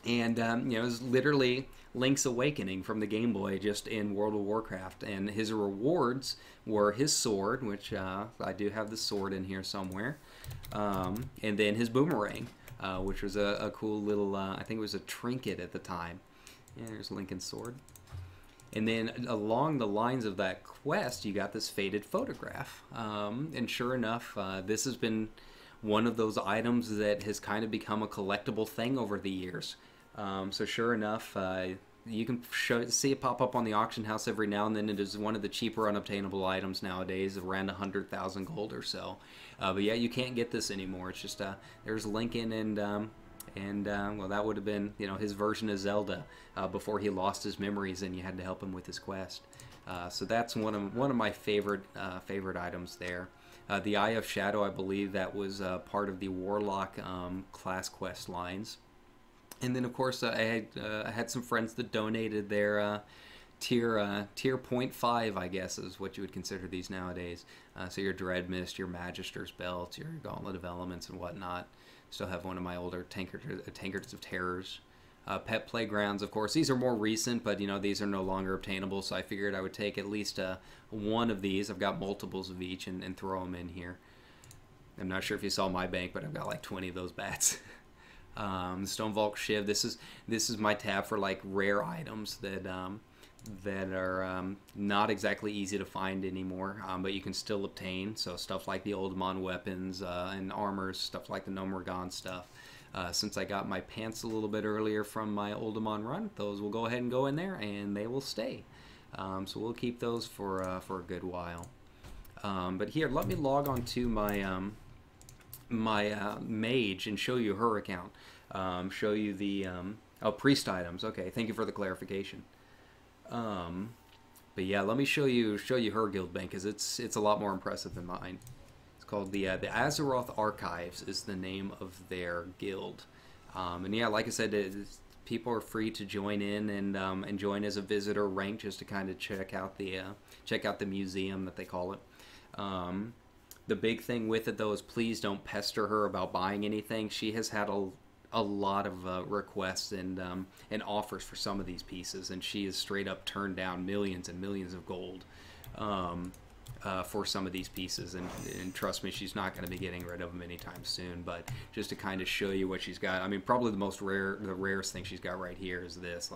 And you know, it was literally Link's Awakening from the Game Boy, just in World of Warcraft. And his rewards were his sword, which I do have the sword in here somewhere, and then his boomerang, which was a cool little, I think it was a trinket at the time. Yeah, there's Lincoln's sword. And then along the lines of that quest, you got this faded photograph. And sure enough, this has been one of those items that has kind of become a collectible thing over the years. So sure enough, you can see it pop up on the auction house every now and then. It is one of the cheaper unobtainable items nowadays, around 100,000 gold or so. But yeah, you can't get this anymore. It's just there's Lincoln and well, that would have been, you know, his version of Zelda before he lost his memories, and you had to help him with his quest. So that's one of my favorite items there. The Eye of Shadow, I believe that was part of the Warlock class quest lines. And then, of course, I had some friends that donated their tier 0.5, I guess, is what you would consider these nowadays. So your Dread Mist, your Magister's Belt, your Gauntlet of Elements, and whatnot. Still have one of my older Tankards of Terrors. Pet Playgrounds, of course. These are more recent, but, you know, these are no longer obtainable, so I figured I would take at least one of these. I've got multiples of each and throw them in here. I'm not sure if you saw my bank, but I've got like 20 of those bats. Stonevault Shiv. This is my tab for like rare items that are not exactly easy to find anymore, but you can still obtain. So stuff like the Uldaman weapons and armors, stuff like the Nomorgon stuff. Since I got my pants a little bit earlier from my Uldaman run, those will go ahead and go in there, and they will stay. So we'll keep those for a good while. But here, let me log on to my mage and show you her account. Show you the priest items. Okay, thank you for the clarification. But yeah, let me show you her guild bank, because it's a lot more impressive than mine. It's called the Azeroth Archives is the name of their guild. And yeah, like I said, people are free to join in and join as a visitor rank, just to kind of check out the museum that they call it. The big thing with it, though, is please don't pester her about buying anything. She has had a lot of requests and offers for some of these pieces, and she has straight up turned down millions and millions of gold for some of these pieces. And trust me, she's not going to be getting rid of them anytime soon. But just to kind of show you what she's got, I mean, probably the rarest thing she's got right here is this.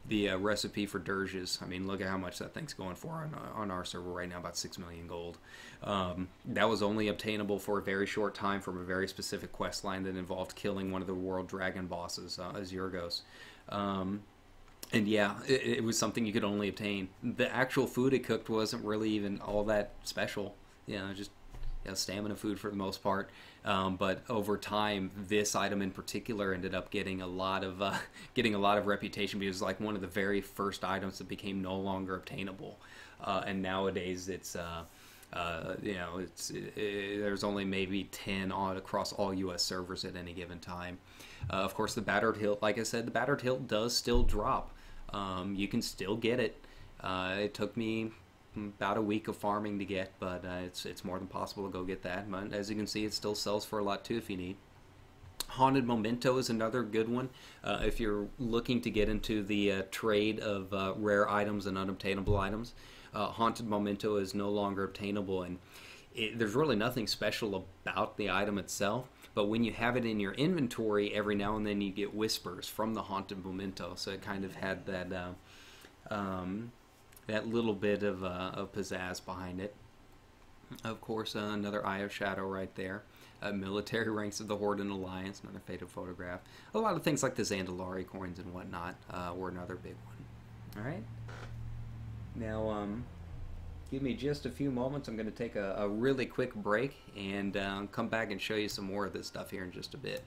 The recipe for dirges. I mean, look at how much that thing's going for on our server right now, about 6 million gold. That was only obtainable for a very short time from a very specific quest line that involved killing one of the world dragon bosses, Azurgos. And yeah, it was something you could only obtain. The actual food it cooked wasn't really even all that special. You know, just stamina food for the most part. But over time, this item in particular ended up getting a lot of reputation because it was like one of the very first items that became no longer obtainable. And nowadays, there's only maybe 10 across all U.S. servers at any given time. Of course, the battered hilt, like I said, the battered hilt does still drop. You can still get it. It took me about a week of farming to get, but it's more than possible to go get that. But as you can see, it still sells for a lot too if you need. Haunted Memento is another good one. If you're looking to get into the trade of rare items and unobtainable items, Haunted Memento is no longer obtainable, and there's really nothing special about the item itself. But when you have it in your inventory, every now and then you get whispers from the Haunted Memento. So it kind of had that little bit of pizzazz behind it. Of course, another Eye of Shadow right there. Military ranks of the Horde and Alliance, another faded photograph. A lot of things like the Zandalari coins and whatnot were another big one. All right. Now, give me just a few moments. I'm going to take a really quick break and come back and show you some more of this stuff here in just a bit.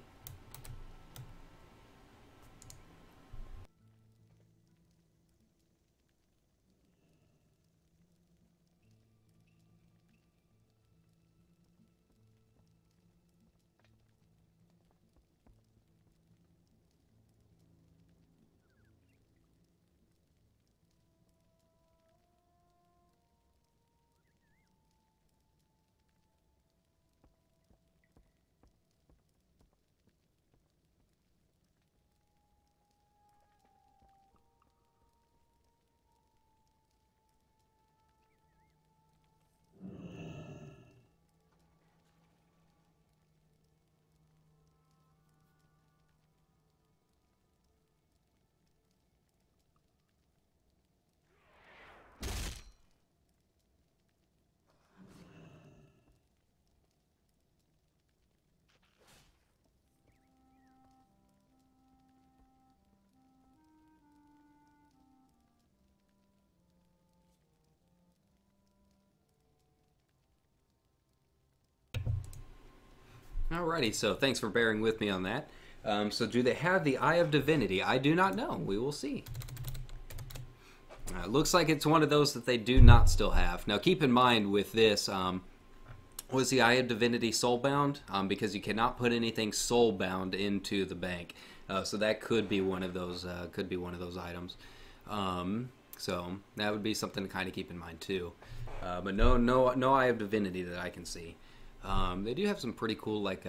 Alrighty, so thanks for bearing with me on that. So do they have the Eye of Divinity? I do not know. We will see. Looks like it's one of those that they do not still have. Now keep in mind with this, was the Eye of Divinity soulbound? Because you cannot put anything soulbound into the bank. So that could be one of those items. So that would be something to kind of keep in mind too. But no Eye of Divinity that I can see. They do have some pretty cool like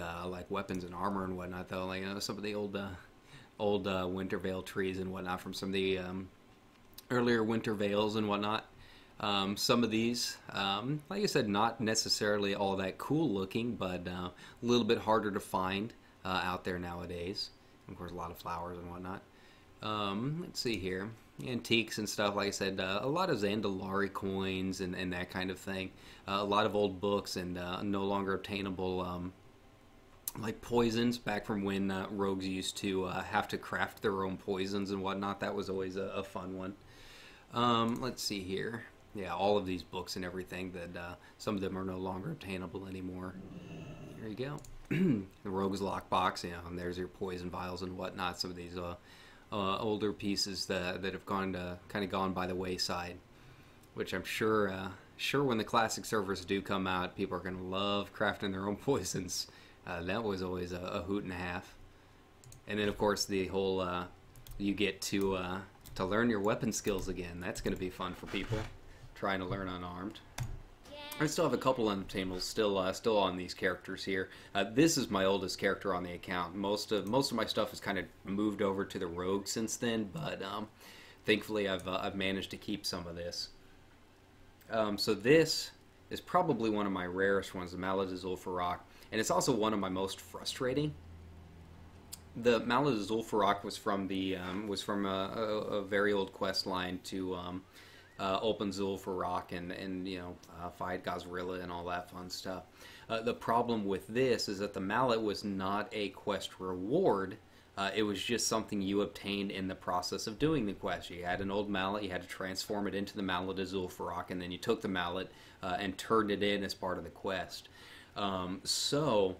weapons and armor and whatnot though, like some of the old Wintervale trees and whatnot from some of the earlier Winter Vales and whatnot. Some of these, like I said, not necessarily all that cool looking, but a little bit harder to find out there nowadays. Of course, a lot of flowers and whatnot. Let's see here. Antiques and stuff, like I said, a lot of Zandalari coins and that kind of thing. A lot of old books and no longer obtainable like poisons back from when rogues used to have to craft their own poisons and whatnot. That was always a fun one. Let's see here. Yeah, all of these books and everything that some of them are no longer obtainable anymore. There you go. The Rogue's Lockbox, and there's your poison vials and whatnot. Some of these older pieces that have kind of gone by the wayside, which I'm sure when the classic servers do come out, people are going to love crafting their own poisons. That was always a hoot and a half. And then of course the whole you get to learn your weapon skills again. That's going to be fun for people trying to learn unarmed. I still have a couple unobtainables still on these characters here. This is my oldest character on the account. Most of my stuff has kind of moved over to the rogue since then, but thankfully I've managed to keep some of this. So this is probably one of my rarest ones, the Mallet of Zul'Farrak, and it's also one of my most frustrating. The Mallet of Zul'Farrak was from a very old quest line to open Zul'Farrak and fight Gazrilla and all that fun stuff. The problem with this is that the mallet was not a quest reward. It was just something you obtained in the process of doing the quest. You had an old mallet, you had to transform it into the Mallet of Zul'Farrak, and then you took the mallet and turned it in as part of the quest. So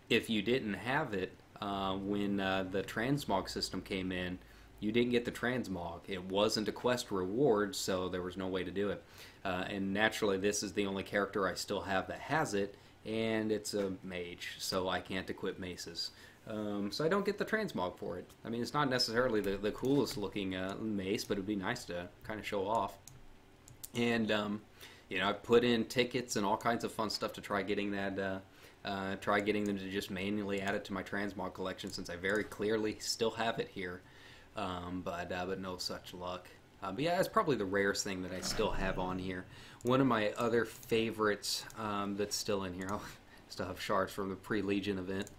if you didn't have it when the transmog system came in, you didn't get the transmog. It wasn't a quest reward, so there was no way to do it. And naturally, this is the only character I still have that has it, and it's a mage, so I can't equip maces. So I don't get the transmog for it. I mean, it's not necessarily the coolest looking mace, but it'd be nice to kind of show off. And you know, I put in tickets and all kinds of fun stuff to try getting that. Try getting them to just manually add it to my transmog collection, since I very clearly still have it here. But no such luck. But yeah, it's probably the rarest thing that I still have on here. One of my other favorites that's still in here, I still have shards from the pre-Legion event.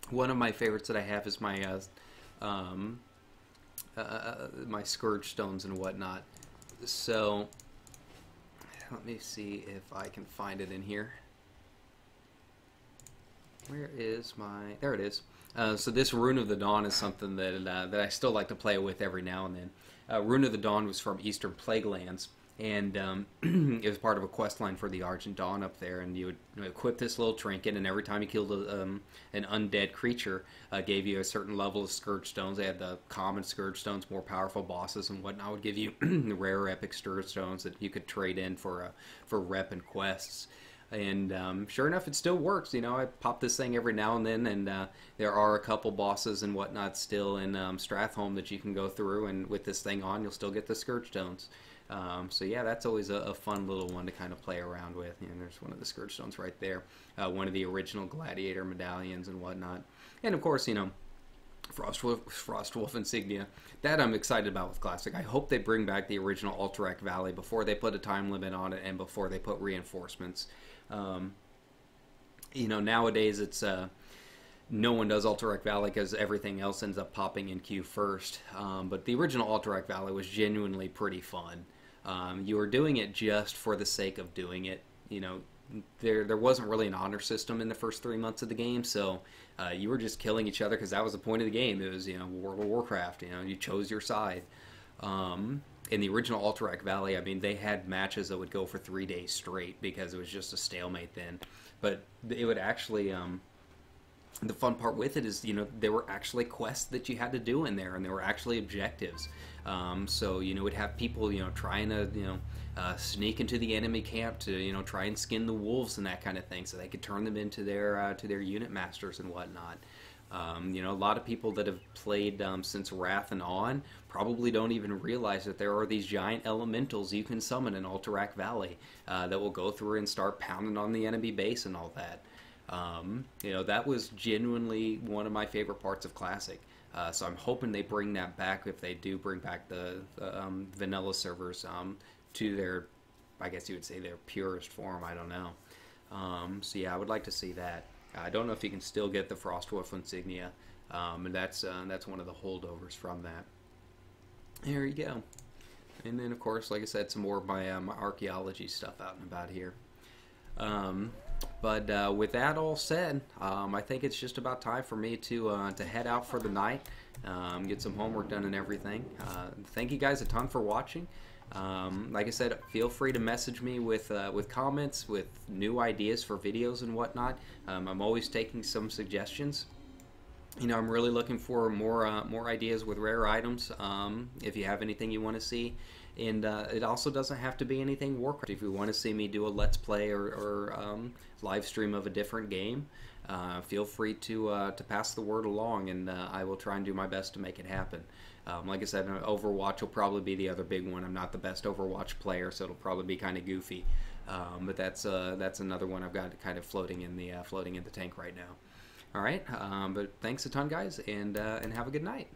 One of my favorites that I have is my my Scourge Stones and whatnot. So let me see if I can find it in here. Where is my... There it is. So this Rune of the Dawn is something that that I still like to play with every now and then. Rune of the Dawn was from Eastern Plaguelands, and it was part of a quest line for the Argent Dawn up there, and you would equip this little trinket, and every time you killed an undead creature, gave you a certain level of Scourge Stones. They had the common Scourge Stones, more powerful bosses and whatnot would give you rare epic Scourge Stones that you could trade in for rep and quests. And sure enough, it still works. You know, I pop this thing every now and then, and there are a couple bosses and whatnot still in Stratholme that you can go through, and with this thing on, you'll still get the Scourge Stones. So yeah, that's always a fun little one to kind of play around with. You know, there's one of the Scourge Stones right there, one of the original Gladiator medallions and whatnot. And of course, you know, Frostwolf insignia. That I'm excited about with Classic. I hope they bring back the original Alterac Valley before they put a time limit on it and before they put reinforcements. You know, nowadays it's no one does Alterac Valley because everything else ends up popping in queue first. But the original Alterac Valley was genuinely pretty fun. You were doing it just for the sake of doing it. You know, there wasn't really an honor system in the first 3 months of the game, so you were just killing each other because that was the point of the game. It was, you know, World of Warcraft. You know, you chose your side. In the original Alterac Valley, I mean, they had matches that would go for 3 days straight because it was just a stalemate then. But it would actually, the fun part with it is, you know, there were actually quests that you had to do in there, and there were actually objectives. So, you know, we'd have people, you know, trying to, you know, sneak into the enemy camp to, you know, try and skin the wolves and that kind of thing, so they could turn them into their unit masters and whatnot. You know, a lot of people that have played since Wrath and on probably don't even realize that there are these giant elementals you can summon in Alterac Valley that will go through and start pounding on the enemy base and all that. You know, that was genuinely one of my favorite parts of Classic. So I'm hoping they bring that back, if they do bring back the vanilla servers to their, I guess you would say, their purest form. I don't know. So yeah, I would like to see that. I don't know if you can still get the Frostwolf insignia, and that's one of the holdovers from that. There you go. And then, of course, like I said, some more of my, my archaeology stuff out and about here. But with that all said, I think it's just about time for me to head out for the night, get some homework done and everything. Thank you guys a ton for watching. Like I said, feel free to message me with comments, with new ideas for videos and whatnot. I'm always taking some suggestions. You know, I'm really looking for more ideas with rare items. If you have anything you want to see, and it also doesn't have to be anything Warcraft. If you want to see me do a Let's Play or live stream of a different game, feel free to pass the word along, and I will try and do my best to make it happen. Like I said, Overwatch will probably be the other big one. I'm not the best Overwatch player, so it'll probably be kind of goofy. But that's another one I've got kind of floating in the tank right now. All right, but thanks a ton, guys, and have a good night.